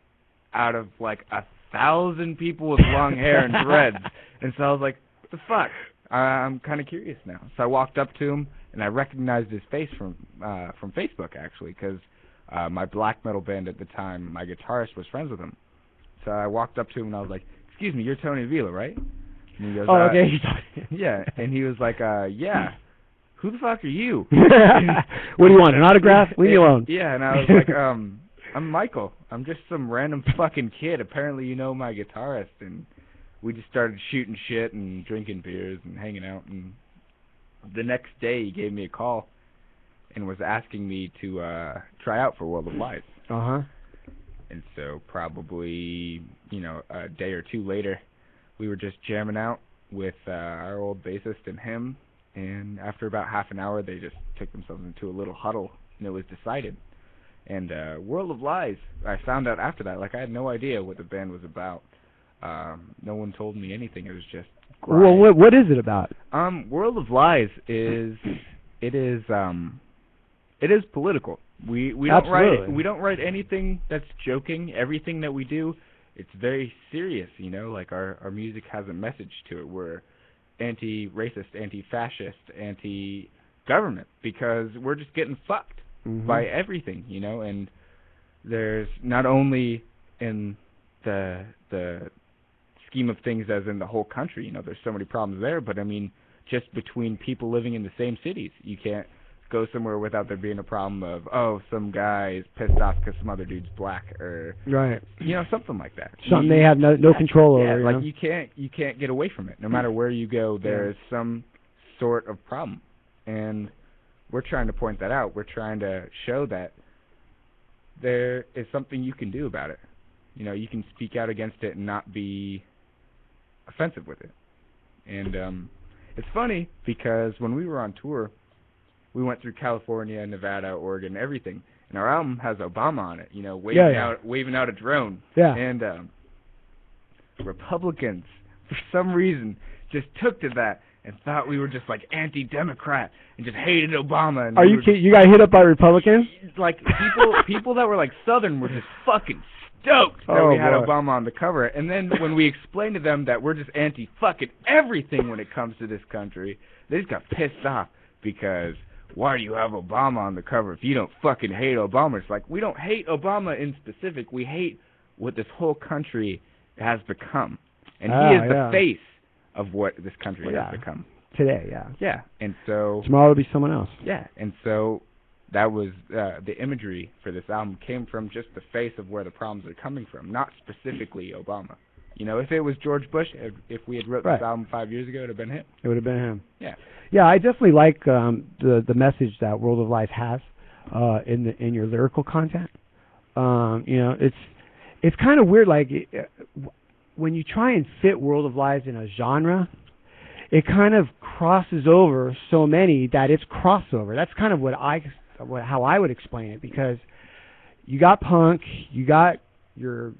out of like 1,000 people with long hair and dreads. And so I was like, what the fuck? I'm kind of curious now. So I walked up to him, and I recognized his face from Facebook, actually, because my black metal band at the time, my guitarist was friends with him. So I walked up to him, and I was like, excuse me, you're Tony Avila, right? And he goes, oh, okay. Yeah. And he was like, yeah. Who the fuck are you? What do you want, an autograph? Leave me alone. Yeah, and I was like, I'm Michael. I'm just some random fucking kid. Apparently you know my guitarist, and we just started shooting shit and drinking beers and hanging out. And the next day he gave me a call and was asking me to try out for World of Lies. Uh-huh. And so probably, a day or two later, we were just jamming out with our old bassist and him. And after about half an hour, they just took themselves into a little huddle, and it was decided. And World of Lies, I found out after that. Like, I had no idea what the band was about. No one told me anything. It was just grind. Well, what is it about? World of Lies is political. We don't write anything that's joking. Everything that we do, it's very serious. Like our music has a message to it. We're anti-racist, anti-fascist, anti-government because we're just getting fucked by everything. And there's not only in the scheme of things as in the whole country, there's so many problems there, but I mean, just between people living in the same cities, you can't go somewhere without there being a problem of, some guy is pissed off because some other dude's black, or right, something like that. Something they have no control over. Like you can't get away from it. No matter where you go, there's some sort of problem, and we're trying to point that out. We're trying to show that there is something you can do about it. You can speak out against it and not be offensive with it. And it's funny because when we were on tour, we went through California, Nevada, Oregon, everything, and our album has Obama on it. Waving out a drone. Yeah. And Republicans, for some reason, just took to that and thought we were just like anti-Democrat and just hated Obama. And Are you kidding? You got hit up by Republicans? Like people that were like Southern were just fucking stoked that we had Obama on the cover. And then when we explained to them that we're just anti-fucking everything when it comes to this country, they just got pissed off because why do you have Obama on the cover if you don't fucking hate Obama? It's like, we don't hate Obama in specific. We hate what this whole country has become. And he is the face of what this country has become. Today, yeah. Yeah, and so... Tomorrow will be someone else. Yeah, and so that was the imagery for this album came from just the face of where the problems are coming from, not specifically Obama. You know, if it was George Bush, if we had wrote this album 5 years ago, it would have been him. It would have been him. Yeah. Yeah, I definitely like the message that World of Lies has in your lyrical content. You know, it's kind of weird, like when you try and fit World of Lies in a genre, it kind of crosses over so many that it's crossover. That's kind of how I would explain it, because you got punk, you got your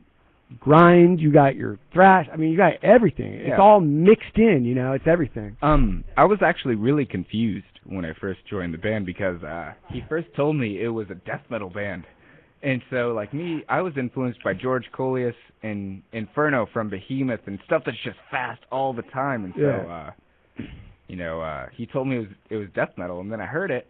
grind, you got your thrash. I mean, you got everything. It's all mixed in, you know. It's everything. I was actually really confused when I first joined the band because he first told me it was a death metal band. And so, like me, I was influenced by George Coleus and Inferno from Behemoth and stuff that's just fast all the time. And so, you know, he told me it was death metal, and then I heard it,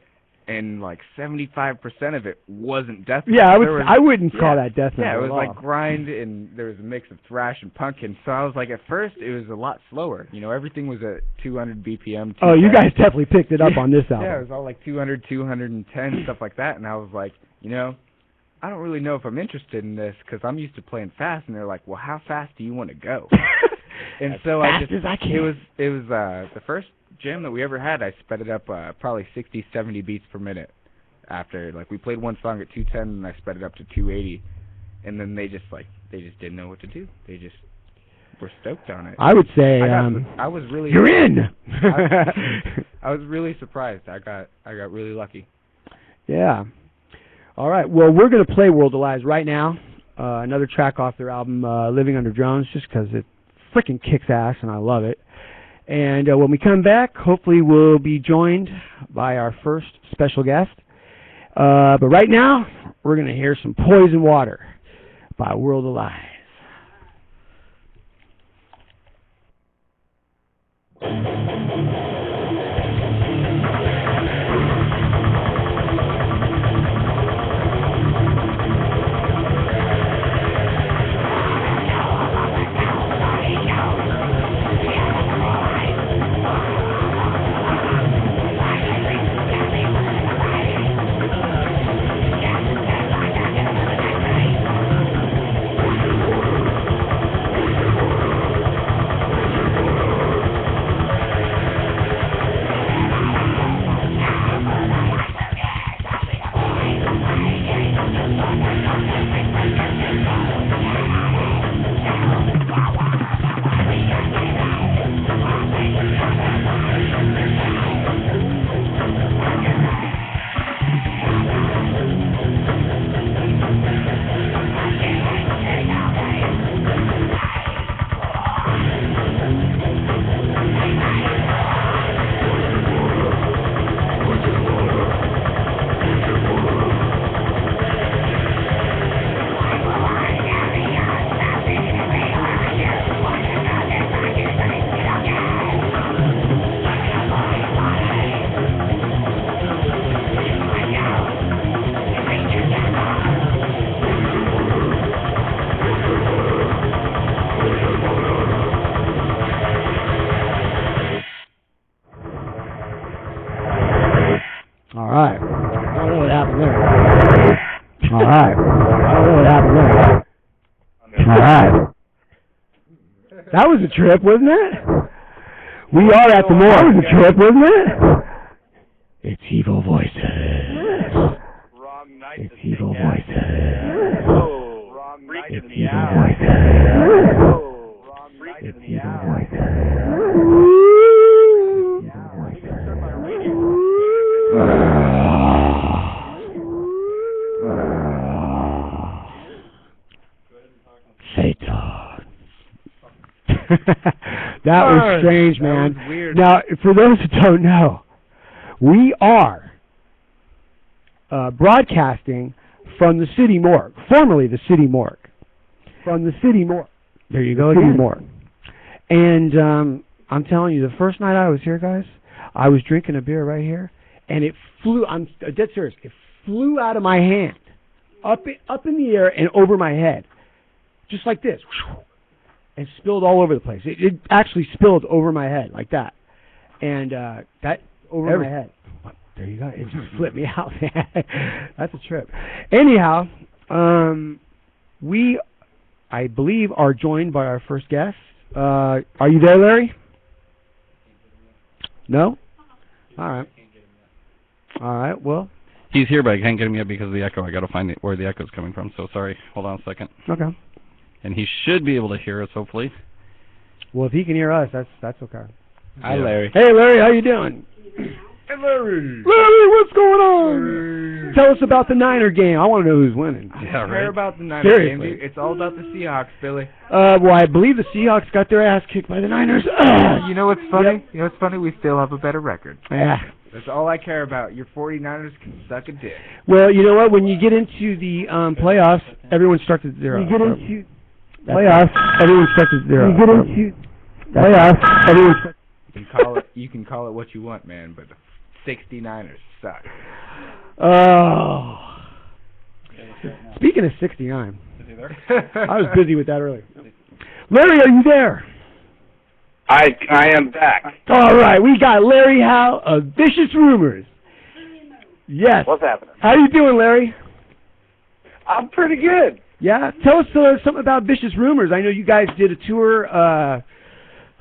and like 75% of it wasn't death metal. Yeah, I wouldn't call that death metal. Yeah, it was at all. like grind, and there was a mix of thrash and punk, and so I was like, at first it was a lot slower. You know, everything was at 200 BPM. Oh, you guys definitely picked it up on this album. Yeah, it was all like 200, 210, stuff like that, and I was like, you know, I don't really know if I'm interested in this because I'm used to playing fast, and they're like, well, how fast do you want to go? And so as I can. It was the first jam that we ever had. I sped it up probably 60, 70 beats per minute. After, like, we played one song at 210, and I sped it up to 280, and then they just didn't know what to do. They just were stoked on it. I would say I was really you're in. I was really surprised. I got really lucky. Yeah. All right. Well, we're going to play World of Lies right now. Another track off their album, Living Under Drones, just because it freaking kicks ass, and I love it. And when we come back, hopefully we'll be joined by our first special guest. But right now, we're going to hear some Poison Water by World of Lies. That was a trip, wasn't it? We are at the mall. That was a trip, wasn't it? It's Evil Voices. Wrong night. It's Evil Voices. Oh, wrong night in the hour. Oh, wrong night it's in the Evil hour. Satan. That was strange, man. That was weird. Now, for those who don't know, we are broadcasting from the city morgue, formerly the city morgue. From the city morgue. There you go again. Morgue. And I'm telling you, the first night I was here, guys, I was drinking a beer right here, and it flew. I'm dead serious. It flew out of my hand, up in the air and over my head, just like this, and spilled all over the place. It actually spilled over my head like that, and that over my head. There you go. It just flipped me out. That's a trip. Anyhow, we, I believe, are joined by our first guest. Are you there, Larry? No? All right. All right, well. He's here, but I can't get him yet because of the echo. I got to find where the echo's coming from, so sorry. Hold on a second. Okay. And he should be able to hear us, hopefully. Well, if he can hear us, that's okay. Hi, Larry. Hey, Larry, how you doing? Hey, Larry. Larry, what's going on? Larry. Tell us about the Niner game. I want to know who's winning. I don't care about the Niners game, dude. It's all about the Seahawks, Billy. Well, I believe the Seahawks got their ass kicked by the Niners. You know what's funny? Yep. You know what's funny? We still have a better record. Yeah. That's all I care about. Your 49ers can suck a dick. Well, you know what? When you get into the playoffs, everyone starts at 0. You get into playoffs, everyone starts at 0. You get into playoffs, everyone starts. You can call it what you want, man, but the 69ers suck. Oh. Speaking of 69, Is he there? I was busy with that earlier. Larry, are you there? I am back. All right, we got Larry Howe of Vicious Rumors. Yes. What's happening? How you doing, Larry? I'm pretty good. Yeah. Tell us something about Vicious Rumors. I know you guys did a tour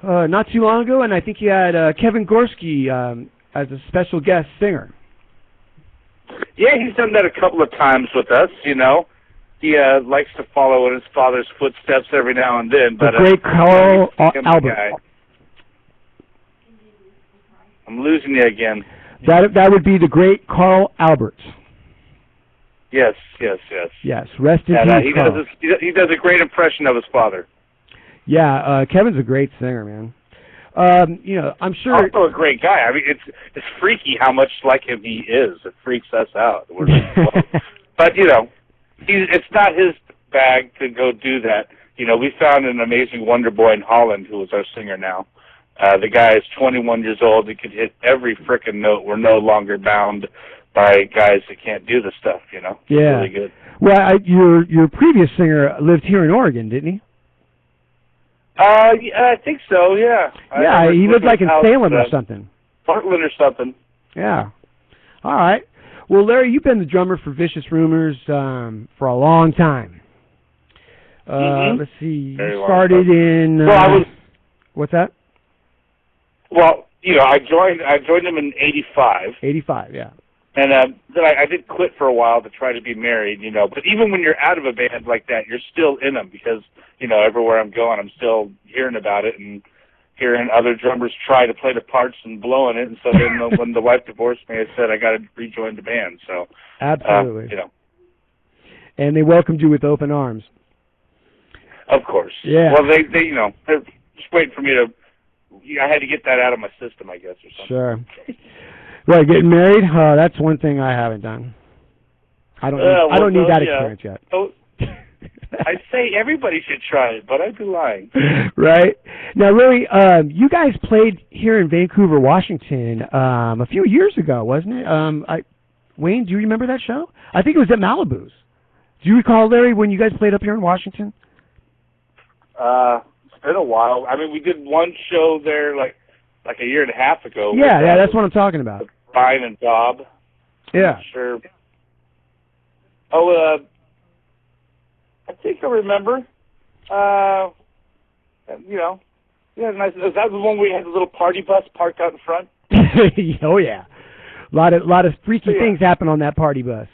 not too long ago, and I think you had Kevin Gorski as a special guest singer. Yeah, he's done that a couple of times with us, you know. He likes to follow in his father's footsteps every now and then. But, the great Carl Albert. I'm losing you again. That would be the great Carl Albert. Yes. Yes, rest in peace, Carl. He does a great impression of his father. Yeah, Kevin's a great singer, man. You know, I'm sure. Also a great guy. I mean, it's freaky how much like him he is. It freaks us out. But you know, it's not his bag to go do that. You know, we found an amazing wonder boy in Holland who is our singer now. The guy is 21 years old. He could hit every frickin' note. We're no longer bound by guys that can't do the stuff, you know. Yeah. It's really good. Well, your previous singer lived here in Oregon, didn't he? Yeah, I think so, yeah. Yeah, he lived like in Salem or something. Portland or something. Yeah. All right. Well, Larry, you've been the drummer for Vicious Rumors for a long time. Let's see. You started in... well, I was... What's that? Well, you know, I joined them in 85. 85, yeah. And then I did quit for a while to try to be married, you know. But even when you're out of a band like that, you're still in them because, you know, everywhere I'm going, I'm still hearing about it and hearing other drummers try to play the parts and blowing it. And so then when the wife divorced me, I said I got to rejoin the band. So absolutely, you know. And they welcomed you with open arms. Of course. Yeah. Well, they you know, they're just waiting for me to. I had to get that out of my system, I guess, or something. Sure. Well, getting married? That's one thing I haven't done. I don't need that experience yet. So, I'd say everybody should try it, but I'd be lying. Right. Now, Larry, you guys played here in Vancouver, Washington, a few years ago, wasn't it? Wayne, do you remember that show? I think it was at Malibu's. Do you recall, Larry, when you guys played up here in Washington? It's been a while. I mean, we did one show there like a year and a half ago. Yeah, that's what I'm talking about. Brian and Bob. Yeah. I'm sure. Oh, I think I remember. You know, yeah, nice. Is that the one where we had the little party bus parked out in front? Oh yeah, a lot of freaky things happen on that party bus.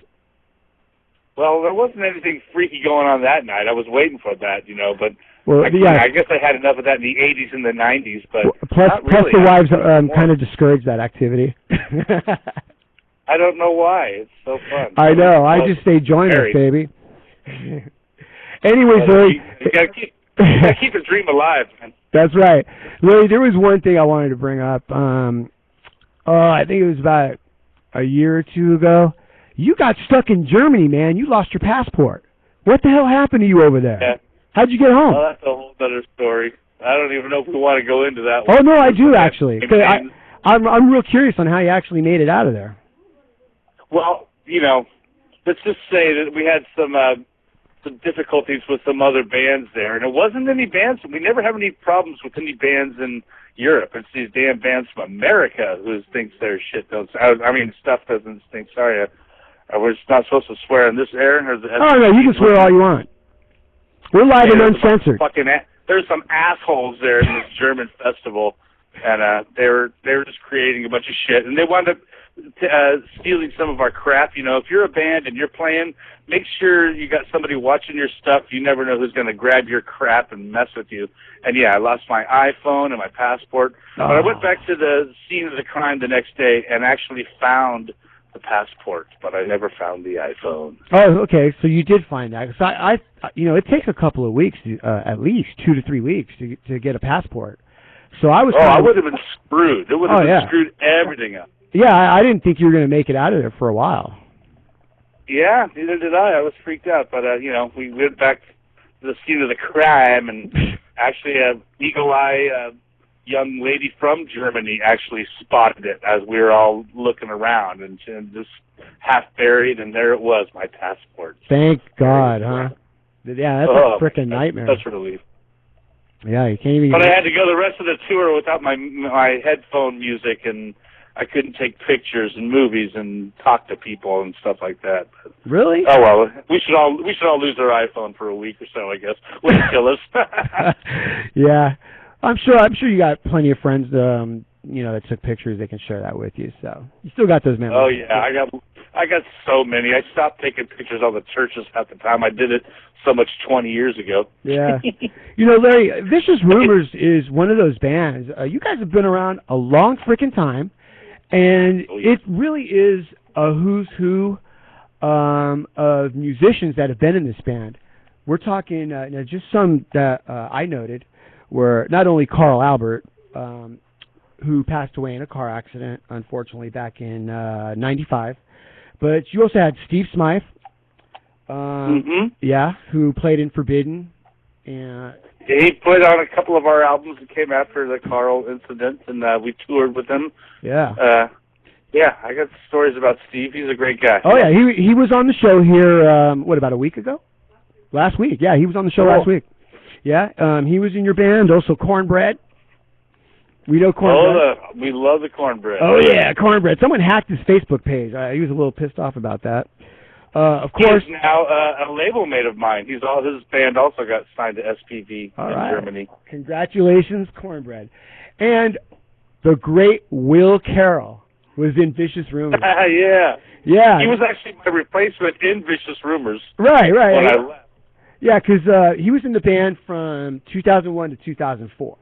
Well, there wasn't anything freaky going on that night. I was waiting for that, you know, but well, I guess I had enough of that in the 80s and the 90s, but plus really. the wives kind of discouraged that activity. I don't know why. It's so fun. I know. I just say join us, baby. Anyways, you gotta keep the dream alive, man. That's right. Larry, there was one thing I wanted to bring up. I think it was about a year or two ago. You got stuck in Germany, man. You lost your passport. What the hell happened to you over there? Yeah. How'd you get home? Well, that's a whole other story. I don't even know if we want to go into that Oh, one. no, I do, actually. I'm real curious on how you actually made it out of there. Well, let's just say that we had some difficulties with some other bands there, and it wasn't any bands. We never have any problems with any bands in Europe. It's these damn bands from America who thinks their shit don't. Stuff doesn't stink. Sorry, we're not supposed to swear on this air. Oh no, you can swear all you want. We're live and uncensored. There's some assholes there in this German festival, and they were just creating a bunch of shit, and they wound up stealing some of our crap. If you're a band and you're playing, make sure you got somebody watching your stuff. You never know who's going to grab your crap and mess with you. And yeah, I lost my iPhone and my passport. But I went back to the scene of the crime the next day and actually found the passport, but I never found the iPhone. Oh, okay. So you did find that. So I it takes a couple of weeks, at least 2 to 3 weeks to get a passport. So I was. I would have been screwed. It would have screwed everything up. Yeah, I didn't think you were going to make it out of there for a while. Yeah, neither did I. I was freaked out, but we went back to the scene of the crime, and actually, a eagle-eye young lady from Germany actually spotted it as we were all looking around, and just half buried, and there it was, my passport. Thank God, huh? Yeah, that's a frickin' nightmare. That's a relief. Yeah, you can't even. But I had to go the rest of the tour without my headphone music, and I couldn't take pictures and movies and talk to people and stuff like that. Really? Oh well, we should all lose our iPhone for a week or so, I guess. Wouldn't kill us. Yeah, I'm sure you got plenty of friends, that took pictures. They can share that with you. So you still got those memories. Oh yeah, I got so many. I stopped taking pictures of the churches at the time. I did it so much 20 years ago. Yeah. Larry, Vicious Rumors is one of those bands. You guys have been around a long freaking time. And it really is a who's who of musicians that have been in this band. We're talking just some that I noted were not only Carl Albert, who passed away in a car accident, unfortunately, back in '95, but you also had Steve Smythe, who played in Forbidden. And he played on a couple of our albums that came after the Carl incident, and we toured with him. Yeah. I got stories about Steve. He's a great guy. Oh, yeah. He was on the show here, about a week ago? Last week. Yeah, he was on the show last week. Yeah, he was in your band. Also, Cornbread. We know Cornbread. We love the Cornbread. Oh, yeah, Cornbread. Someone hacked his Facebook page. He was a little pissed off about that. Of course. He's now a label mate of mine. His band also got signed to SPV in Germany. Congratulations, Cornbread. And the great Will Carroll was in Vicious Rumors. Yeah. Yeah. He was actually my replacement in Vicious Rumors. Right. When I left. Yeah, because he was in the band from 2001 to 2004.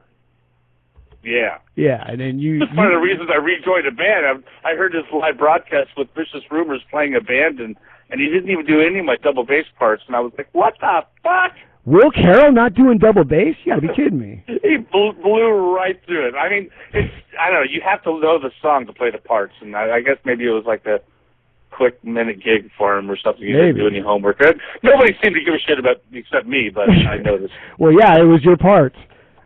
Yeah. Yeah, and then That's one of the reasons I rejoined a band. I heard his live broadcast with Vicious Rumors playing a band, and he didn't even do any of my double bass parts, and I was like, what the fuck? Will Carroll not doing double bass? You gotta be kidding me. He blew right through it. I mean, I don't know, you have to know the song to play the parts, and I guess maybe it was like a quick minute gig for him or something. He didn't do any homework. Nobody seemed to give a shit about except me, but I noticed. Well, yeah, it was your parts.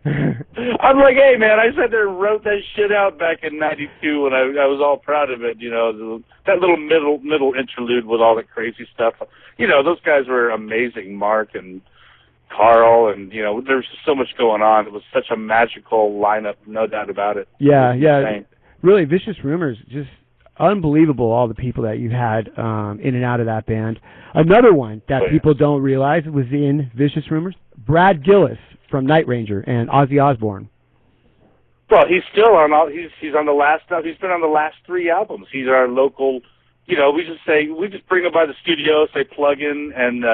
I'm like, hey, man, I sat there and wrote that shit out back in '92 when I was all proud of it, that little middle interlude with all the crazy stuff. Those guys were amazing, Mark and Carl, and, there was just so much going on. It was such a magical lineup, no doubt about it. Yeah. Really, Vicious Rumors, just unbelievable, all the people that you had in and out of that band. Another one that people don't realize was in Vicious Rumors, Brad Gillis from Night Ranger and Ozzy Osbourne. Well, he's still on he's on the last he's been on the last 3 albums. He's our local, we just bring him by the studio, say plug in, and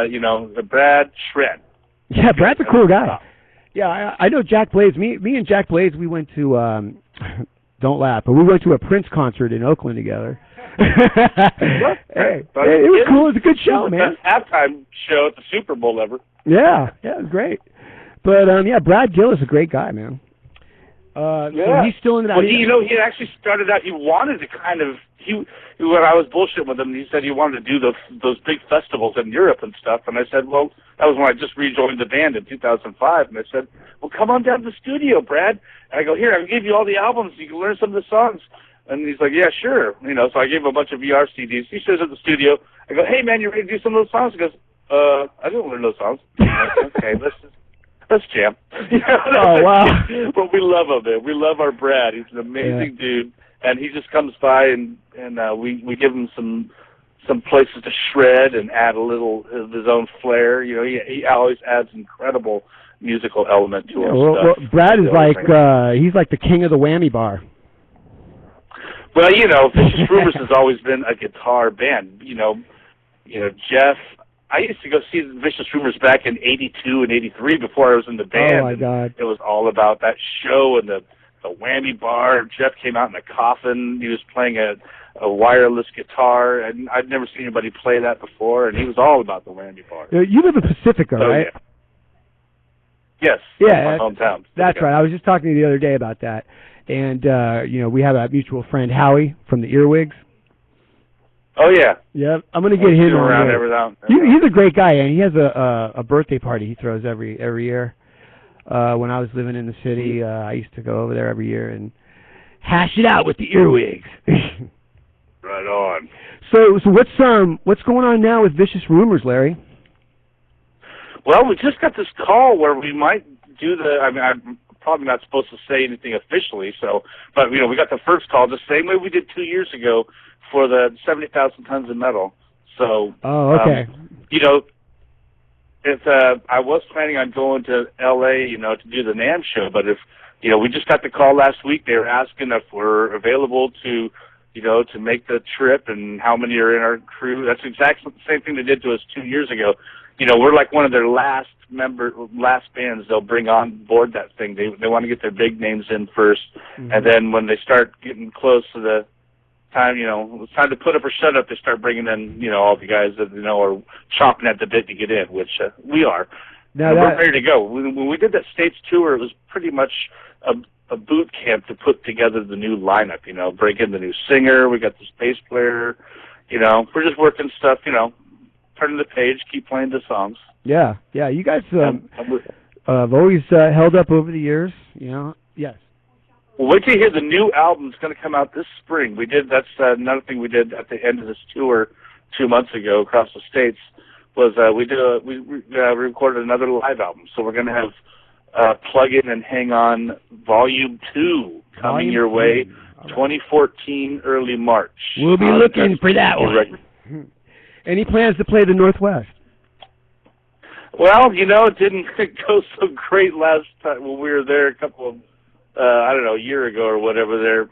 Brad shred. Yeah, Brad's a cool guy. Yeah, I know Jack Blades. Me and Jack Blades, we went to don't laugh, but we went to a Prince concert in Oakland together. Hey, it was cool. It was a good show, man. Best halftime show at the Super Bowl ever. Yeah, it was great. But yeah, Brad Gill is a great guy, man. So he's still in that. Well, he actually started out. He wanted to kind of when I was bullshitting with him, he said he wanted to do those big festivals in Europe and stuff. And I said, well, that was when I just rejoined the band in 2005. And I said, well, come on down to the studio, Brad. And I go, here, I'll give you all the albums. You can learn some of the songs. And he's like, yeah, sure. So I gave him a bunch of VR CDs. He shows up at the studio. I go, hey, man, you ready to do some of those songs? He goes, I didn't learn those songs. Okay, let's jam. Oh, wow. But we love him, man. We love our Brad. He's an amazing dude. And he just comes by and we give him some places to shred and add a little of his own flair. He always adds incredible musical element to our stuff. Well, Brad is he's like the king of the whammy bar. Well, Vicious Rumors has always been a guitar band. Jeff, I used to go see the Vicious Rumors back in 82 and 83 before I was in the band. Oh, my God. It was all about that show and the whammy bar. Jeff came out in a coffin. He was playing a wireless guitar, and I'd never seen anybody play that before, and he was all about the whammy bar. You live in Pacifica, right? Yeah. Yes. Yeah, my hometown. That's right. I was just talking to you the other day about that. And, we have a mutual friend, Howie, from the Earwigs. Oh, yeah. Yep. I'm going to get him around on every now. He's a great guy, and he has a birthday party he throws every year. When I was living in the city, I used to go over there every year and hash it out with the Earwigs. Right on. So what's going on now with Vicious Rumors, Larry? Well, we just got this call where we might do I'm probably not supposed to say anything officially, but we got the first call the same way we did 2 years ago for the 70,000 tons of metal. So, okay. If I was planning on going to L.A., to do the NAMM show, but if we just got the call last week. They were asking if we're available to make the trip and how many are in our crew. That's exactly the same thing they did to us 2 years ago. We're like one of their last bands they'll bring on board that thing. They want to get their big names in first, and then when they start getting close to the time, it's time to put up or shut up, they start bringing in, all the guys that, are chomping at the bit to get in, which we are. Now we're ready to go. When we did that States tour, it was pretty much a boot camp to put together the new lineup, bring in the new singer, we got this bass player, we're just working stuff, turning the page, keep playing the songs. Yeah, you guys have always held up over the years, yes. Well, wait till you hear the new album. It's going to come out this spring. That's another thing we did at the end of this tour 2 months ago across the states was we recorded another live album. So we're going to have Plug In and Hang On Volume 2 coming your way, 2014, early March. We'll be looking for that one. Any plans to play the Northwest? Well, it didn't go so great last time when we were there a couple of a year ago or whatever there.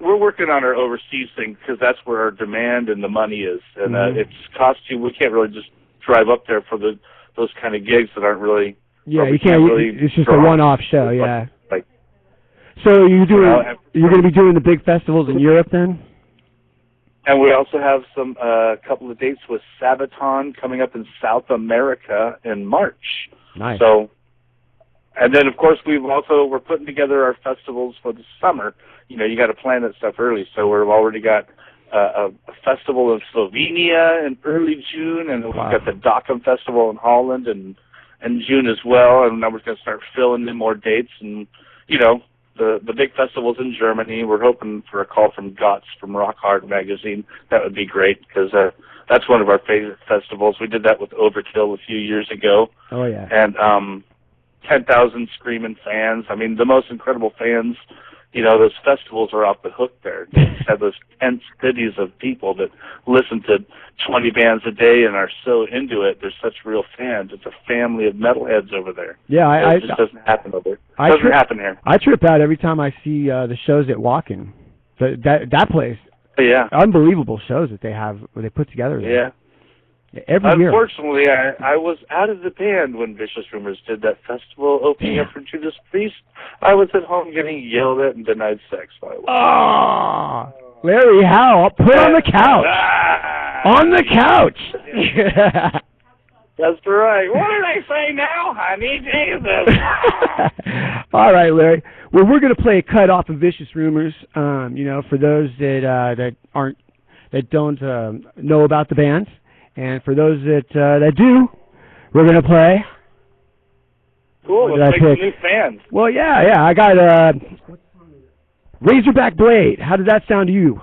We're working on our overseas thing because that's where our demand and the money is. And it's cost you. We can't really just drive up there for those kind of gigs that aren't really. Yeah, you can't. Really it's just a one-off show. Yeah. So you're going to be doing the big festivals in Europe then? And we also have a couple of dates with Sabaton coming up in South America in March. Nice. So. And then, of course, we're putting together our festivals for the summer. You got to plan that stuff early. So we've already got a festival in Slovenia in early June, and we've got the Dokkum Festival in Holland in June as well. And now we're going to start filling in more dates. And, the big festivals in Germany. We're hoping for a call from Gotts from Rock Hard magazine. That would be great because that's one of our favorite festivals. We did that with Overkill a few years ago. Oh, yeah. And 10,000 screaming fans. I mean, the most incredible fans. Those festivals are off the hook there. You have those 10 cities of people that listen to 20 bands a day and are so into it. They're such real fans. It's a family of metalheads over there. Yeah, it just doesn't happen over there. It doesn't happen here. I trip out every time I see the shows at Walk-In. That place. Yeah. Unbelievable shows that they have, where they put together there. Yeah. Every year. Unfortunately, I was out of the band when Vicious Rumors did that festival opening up for Judas Priest. I was at home getting yelled at and denied sex. Oh, Larry, how? Put on the couch. On the couch. That's right. What do they say now? I need Jesus. All right, Larry. Well, we're going to play a cut off of Vicious Rumors. For those that don't know about the band, and for those that do, we're going to play. Cool. Let's make some new fans. Well, yeah. I got Razorback Blade. How does that sound to you?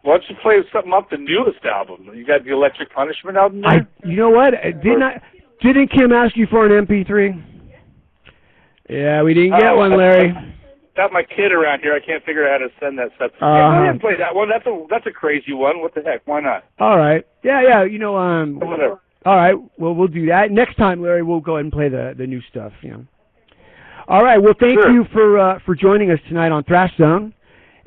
Why don't you play something off the newest album? You got the Electric Punishment album there? You know what? Didn't Kim ask you for an MP3? Yeah, we didn't get one, Larry. Got my kid around here. I can't figure out how to send that stuff. I didn't play that one. That's a crazy one. What the heck? Why not? All right. Yeah. Whatever. All right. Well, we'll do that next time, Larry. We'll go ahead and play the new stuff. All right. Well, thank you for joining us tonight on ThrashZone.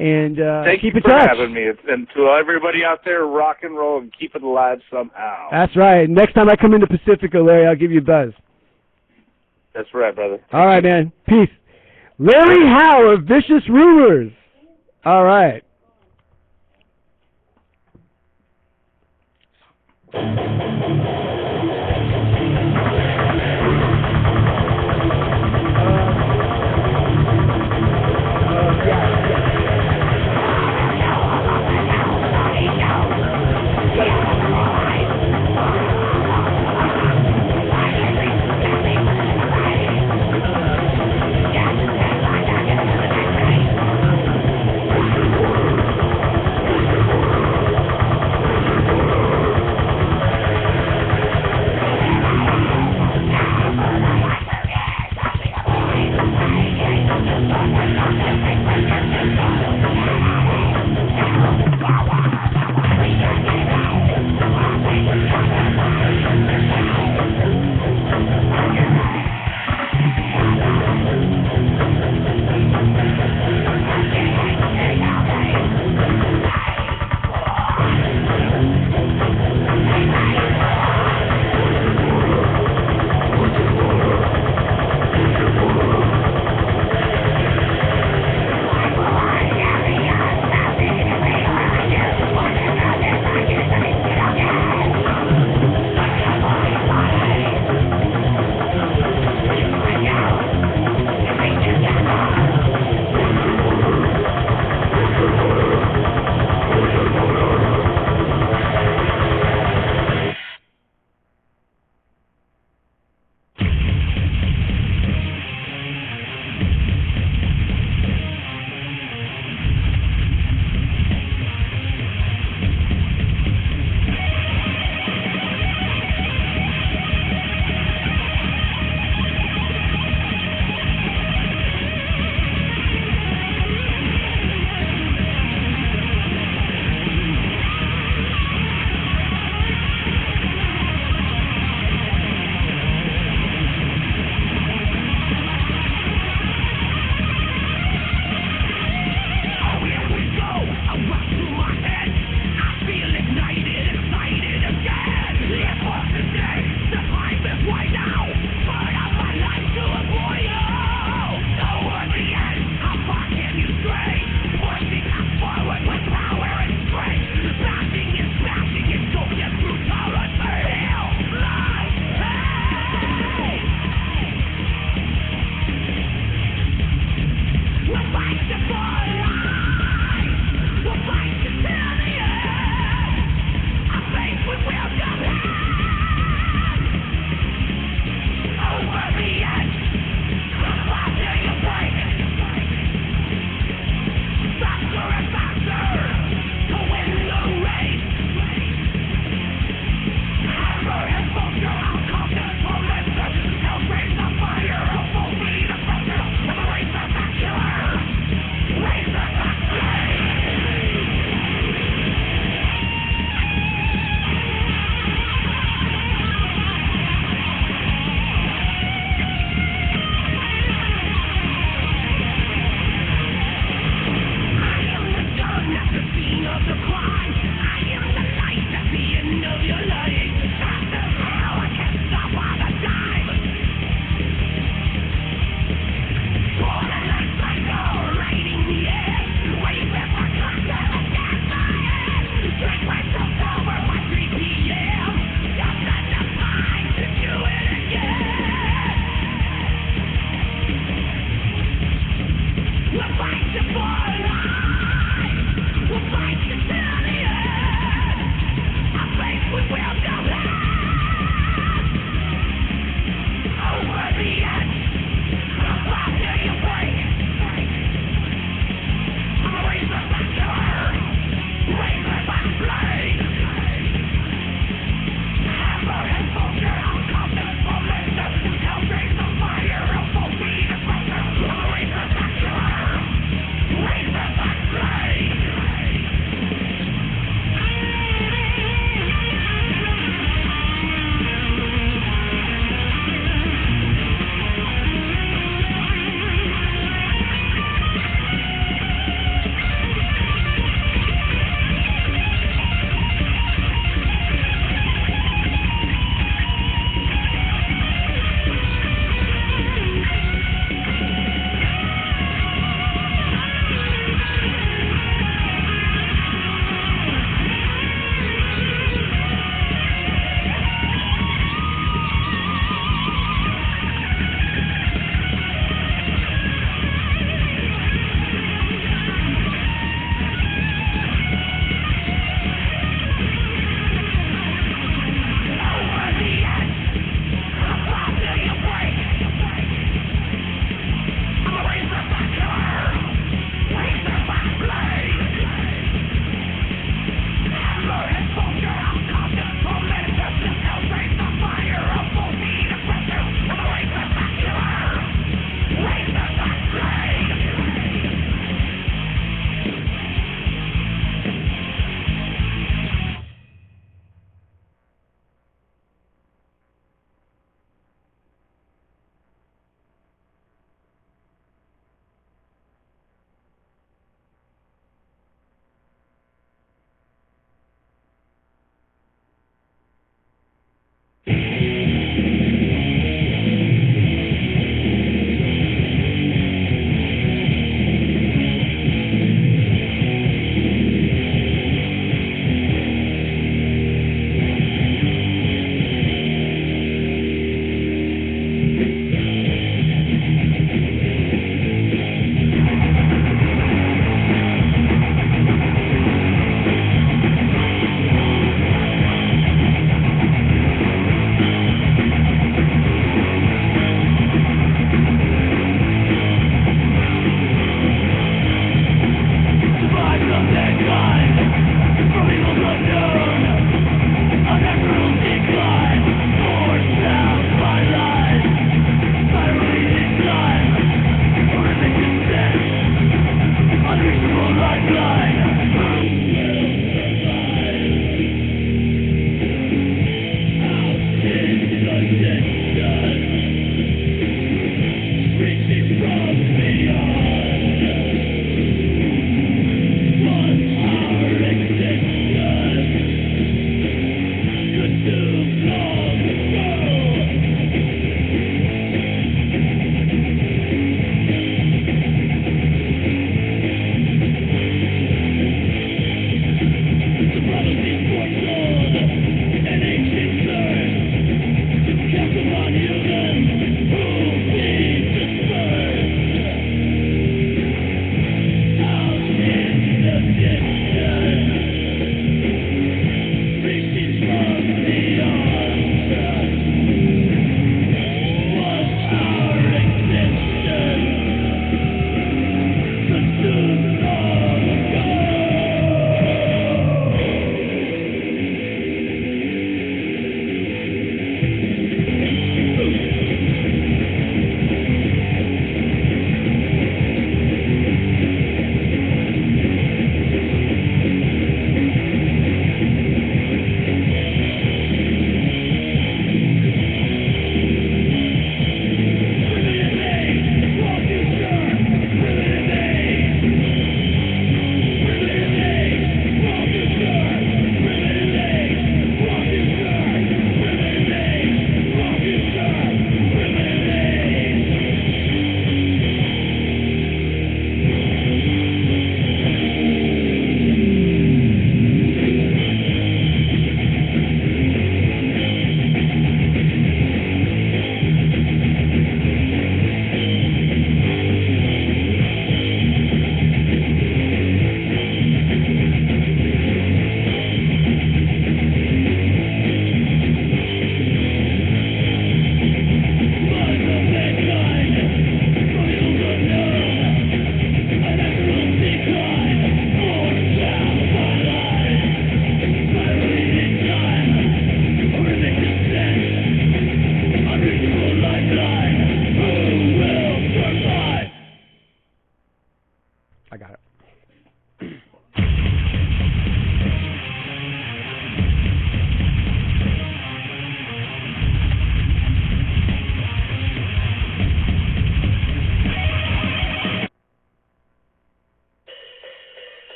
And keep in touch. Thank you for having me. And to everybody out there, rock and roll and keep it alive somehow. That's right. Next time I come into Pacifica, Larry, I'll give you a buzz. That's right, brother. All right, man. Peace. Larry Howe of Vicious Rumors. All right.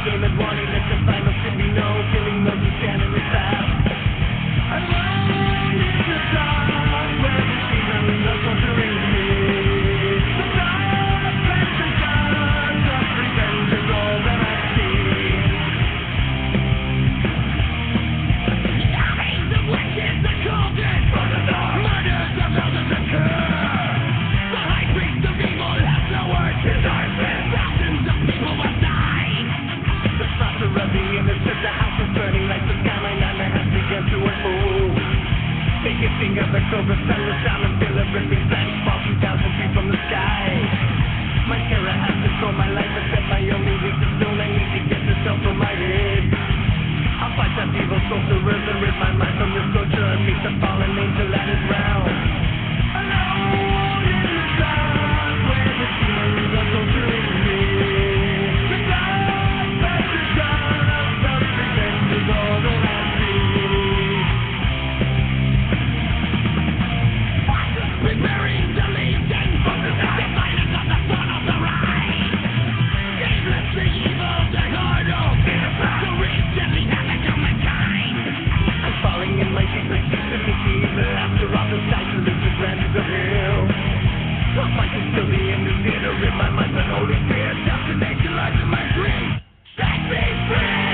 game and wanting that the final should be known, killing those who stand in the path. Alone in the dark, where the demons are torturing me. The dark passages of revenge is all that I see. Armies of wicked that called it murders of elders occur. The high priest of evil has no words. His arms and thousands of people will die. The slaughter of the innocent, the house is burning like the skyline and the has begun to unfold. Take your finger, the cobra sun was down and feel a ripping flash falling down from feet from the sky. My terror has controlled my life, except my only weakness soon. I need to get this down from my head. I'll fight that evil sorcerers and rid my mind from this torture and meet the fallen angel at his round. Alone in the dark, where the demons are torturing me. The dark passages of self-revenge is all that I see. Preparing to leave and from the violence of the son of the right. Aimlessly evil, disorder, to wreak deadly havoc on mankind. I'm falling in my secret to meet the evil after all the sights of the granted of hell. I'll fight until the end is near to rid my mind of holy fear. Destination lies in my dreams. Set me free!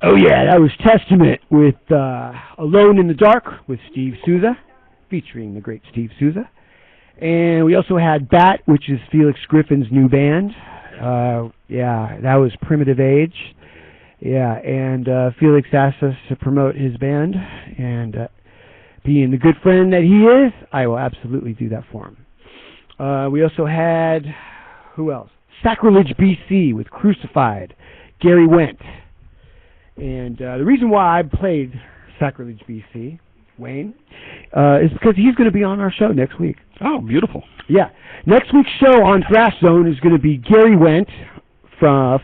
Oh yeah, that was Testament with Alone in the Dark with Steve Souza, featuring the great Steve Souza. And we also had Bat, which is Felix Griffin's new band. Yeah, that was Primitive Age. Yeah, and Felix asked us to promote his band, and being the good friend that he is, I will absolutely do that for him. We also had, who else? Sacrilege BC with Crucified, Gary Wendt. And the reason why I played Sacrilege BC, Wayne, is because he's going to be on our show next week. Oh, beautiful. Yeah. Next week's show on ThrashZone is going to be Gary Wendt,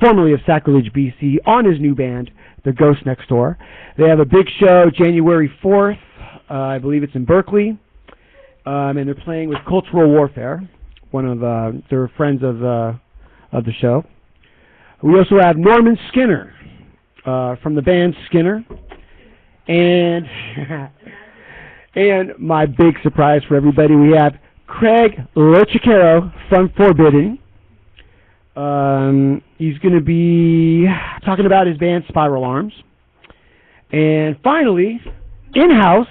formerly of Sacrilege BC, on his new band, The Ghost Next Door. They have a big show January 4th. I believe it's in Berkeley. And they're playing with Cultural Warfare, one of they're friends of the show. We also have Norman Skinner from the band Skinner, and and my big surprise for everybody, we have Craig Lochicero from Forbidden. He's going to be talking about his band Spiral Arms. And finally, in-house,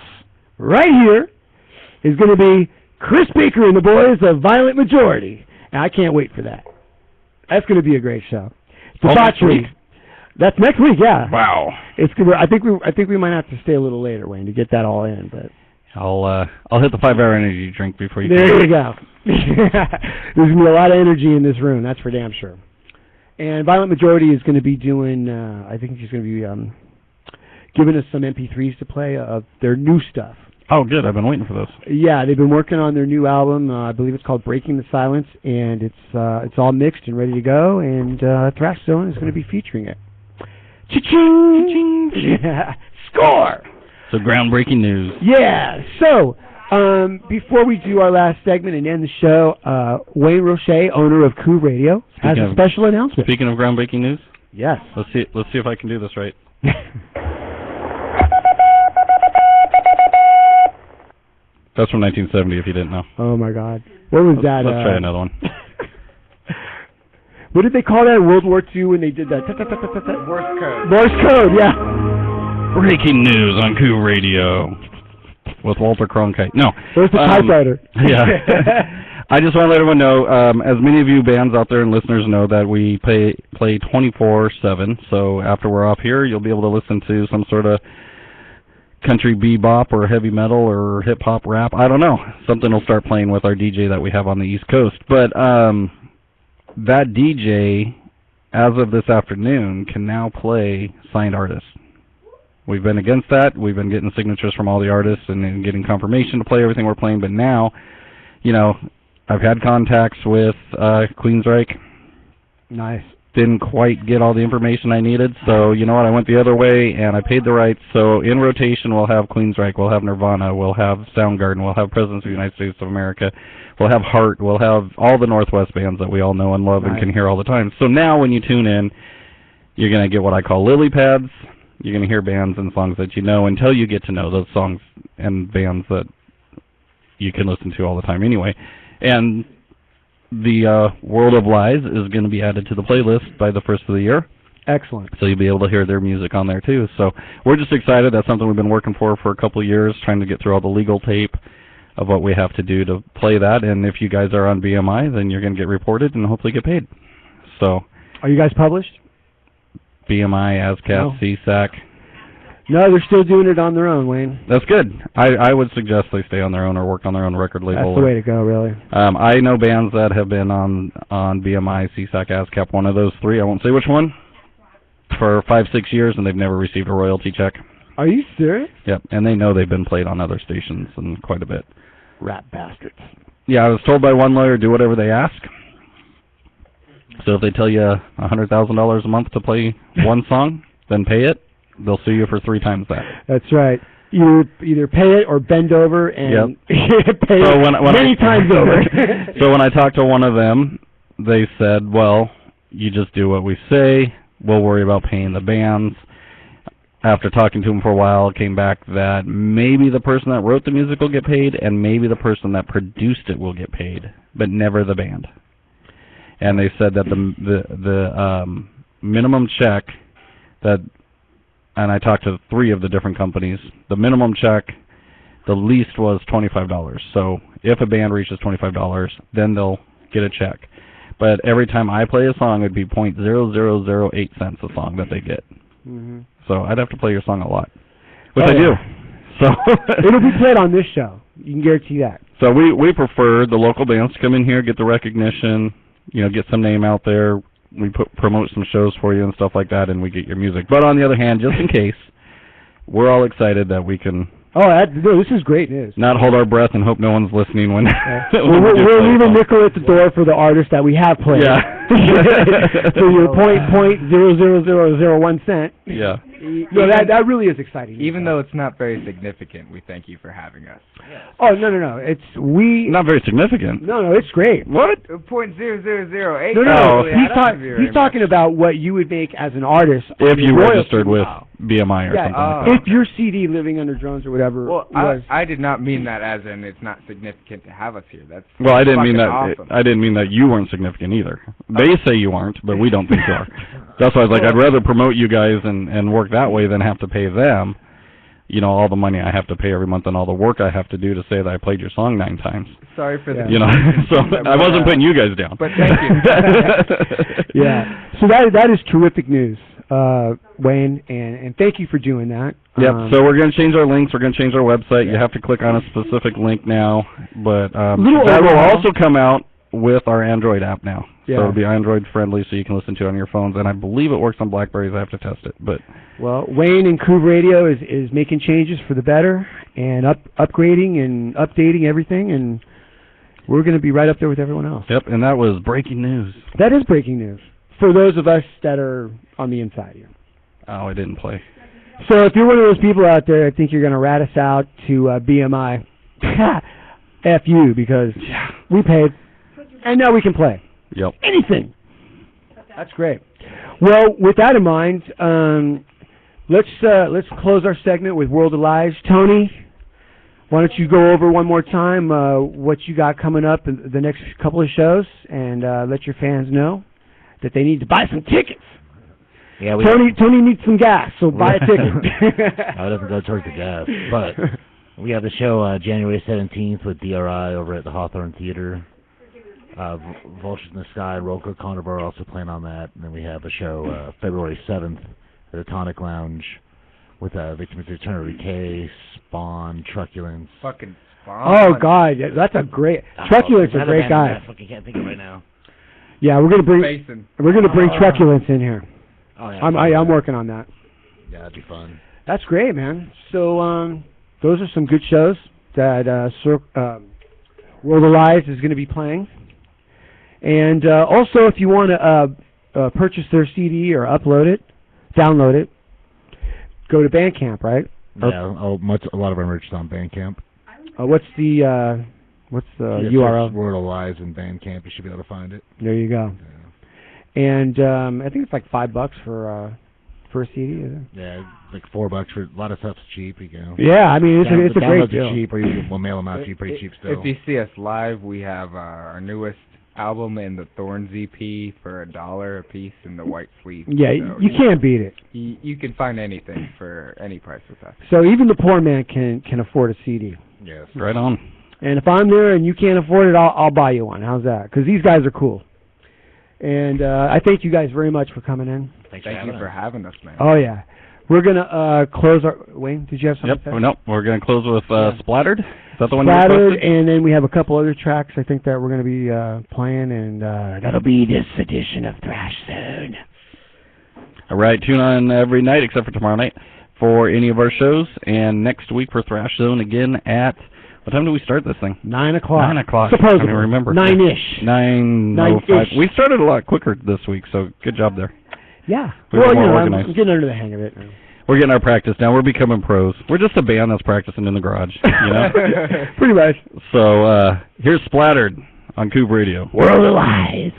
right here, is going to be Chris Baker and the boys of Violent Majority. And I can't wait for that. That's going to be a great show. Debauchery. That's next week, yeah. Wow. It's good. I think we might have to stay a little later, Wayne, to get that all in. But I'll hit the 5-hour energy drink before you. There you go. There's gonna be a lot of energy in this room. That's for damn sure. And Violent Majority is going to be doing. I think she's going to be giving us some MP3s to play of their new stuff. Oh, good. I've been waiting for those. Yeah, they've been working on their new album. I believe it's called Breaking the Silence, and it's all mixed and ready to go. And ThrashZone is going to be featuring it. Cha-ching! Yeah. Score! So groundbreaking news. Yeah. So before we do our last segment and end the show, Wayne Roche, owner of KouvRadio, has a special announcement. Speaking of groundbreaking news. Yes. Let's see if I can do this right. That's from 1970, if you didn't know. Oh, my God. What was that? Let's try another one. What did they call that in World War II when they did that? Morse code. Morse code, yeah. Breaking news on KouvRadio with Walter Cronkite. No. Where's the typewriter? Yeah. I just want to let everyone know, as many of you bands out there and listeners know, that we play 24/7. So after we're off here, you'll be able to listen to some sort of country bebop or heavy metal or hip-hop rap. I don't know. Something will start playing with our DJ that we have on the East Coast. But that DJ, as of this afternoon, can now play signed artists. We've been against that. We've been getting signatures from all the artists and getting confirmation to play everything we're playing. But now, I've had contacts with Queensryche. Nice. Didn't quite get all the information I needed, so you know what? I went the other way, and I paid the rights. So in rotation, we'll have Queensryche, we'll have Nirvana, we'll have Soundgarden, we'll have Presidents of the United States of America, we'll have Heart, we'll have all the Northwest bands that we all know and love and can hear all the time. So now when you tune in, you're going to get what I call lily pads. You're going to hear bands and songs that you know until you get to know those songs and bands that you can listen to all the time anyway. And the World of Lies is going to be added to the playlist by the first of the year. Excellent. So you'll be able to hear their music on there too. So we're just excited. That's something we've been working for a couple of years, trying to get through all the legal tape of what we have to do to play that. And if you guys are on BMI, then you're going to get reported and hopefully get paid. So. Are you guys published? BMI, ASCAP, CSAC. No, they're still doing it on their own, Wayne. That's good. I would suggest they stay on their own or work on their own record label. That's the way to go, really. I know bands that have been on BMI, CSAC, ASCAP, one of those three. I won't say which one. For 5-6 years, and they've never received a royalty check. Are you serious? Yep, and they know they've been played on other stations and quite a bit. Rat bastards. Yeah, I was told by one lawyer, do whatever they ask. So if they tell you $100,000 a month to play one song, then pay it. They'll sue you for 3 times that. That's right. Either pay it or bend over and pay it many times over. So when I talked to one of them, they said, well, you just do what we say. We'll worry about paying the bands. After talking to them for a while, it came back that maybe the person that wrote the music will get paid and maybe the person that produced it will get paid, but never the band. And they said that the minimum check that, and I talked to 3 of the different companies, the minimum check, the least was $25. So if a band reaches $25, then they'll get a check. But every time I play a song, it would be .0008 cents a song that they get. Mm-hmm. So I'd have to play your song a lot, which I do. So it'll be played on this show. You can guarantee that. So we prefer the local bands to come in here, get the recognition, get some name out there. We promote some shows for you and stuff like that, and we get your music. But on the other hand, just in case, we're all excited that we can. This is great news. Not hold our breath and hope no one's listening when. We'll leave a nickel at the door for the artists that we have played. Yeah. So your .00001 cent. Yeah. No, that really is exciting. Even though it's not very significant, we thank you for having us. Yes. Oh no! It's not very significant. No, it's great. What? .0008. No. He's talking about what you would make as an artist if you registered with BMI or something like that. If your CD Living Under Drones or whatever. Well, I did not mean that as in it's not significant to have us here. I didn't mean that. Awesome. I didn't mean that you weren't significant either. They say you aren't, but we don't think you are. That's why I was like, I'd rather promote you guys and work that way than have to pay them. you know, all the money I have to pay every month and all the work I have to do to say that I played your song 9 times. Sorry for the... You know, so I wasn't putting you guys down. But thank you. Yeah. So that is terrific news, Wayne, and thank you for doing that. Yep, so we're going to change our links. We're going to change our website. You have to click on a specific link now. But that will also come out with our Android app now. Yeah. So it'll be Android friendly, so you can listen to it on your phones. And I believe it works on Blackberries. I have to test it. But well, Wayne and KouvRadio is making changes for the better and upgrading and updating everything, and we're going to be right up there with everyone else. Yep, and that was breaking news. That is breaking news for those of us that are on the inside here. Oh, I didn't play. So if you're one of those people out there, I think you're going to rat us out to BMI. F you, because we paid, and now we can play. Yep. Anything. That's great. Well, with that in mind, let's close our segment with World of Lies. Tony, why don't you go over one more time what you got coming up in the next couple of shows, and let your fans know that they need to buy some tickets. Yeah, Tony needs some gas, so buy a ticket. No, it doesn't go towards the gas, but we have the show January 17th with DRI over at the Hawthorne Theater. Vultures in the Sky, Roker Carnivore are also playing on that. And then we have a show February 7th at the Tonic Lounge with Victims of Eternity K, Spawn, Truculence. Fucking Spawn. Oh, God, that's a great... Truculence is a great guy. I fucking can't think of it right now. Yeah, we're gonna bring Truculence in here. Oh, yeah, I'm working on that. Yeah, that'd be fun. That's great, man. So those are some good shows that World of Lies is going to be playing. And also, if you want to purchase their CD or upload it, download it, go to Bandcamp, right? Yeah, a lot of our merch is on Bandcamp. What's the URL? World of Lies in Bandcamp. You should be able to find it. There you go. Yeah. And I think it's like $5 for a CD, is it? Yeah, like $4 for a lot of stuff's cheap. You know. Yeah, I mean it's a great deal. Cheap, or we'll mail them out to you pretty cheap still. If you see us live, we have our newest album and the Thorns EP for $1 a piece in the white sleeve. Yeah, so you can't beat it. You can find anything for any price with us. So even the poor man can afford a CD. Yes. Right on. And if I'm there and you can't afford it, I'll buy you one. How's that? Because these guys are cool. And I thank you guys very much for coming in. Thank you for having us, man. Oh, yeah. We're going to close our... Wayne, did you have something? Yep. No, we're going to close with Splattered. Is that the one Splattered, you requested? and then we have a couple other tracks I think that we're going to be playing, and that'll be this edition of ThrashZone. All right, tune on every night except for tomorrow night for any of our shows, and next week for ThrashZone again at... What time do we start this thing? 9 o'clock. 9 o'clock. Supposedly. I don't remember. 9-ish. 9:05. We started a lot quicker this week, so good job there. Yeah. We were more I'm organized. getting under the hang of it now. We're getting our practice down. We're becoming pros. We're just a band that's practicing in the garage, you know? Pretty much. So here's Splattered on KouvRadio. World of Lies.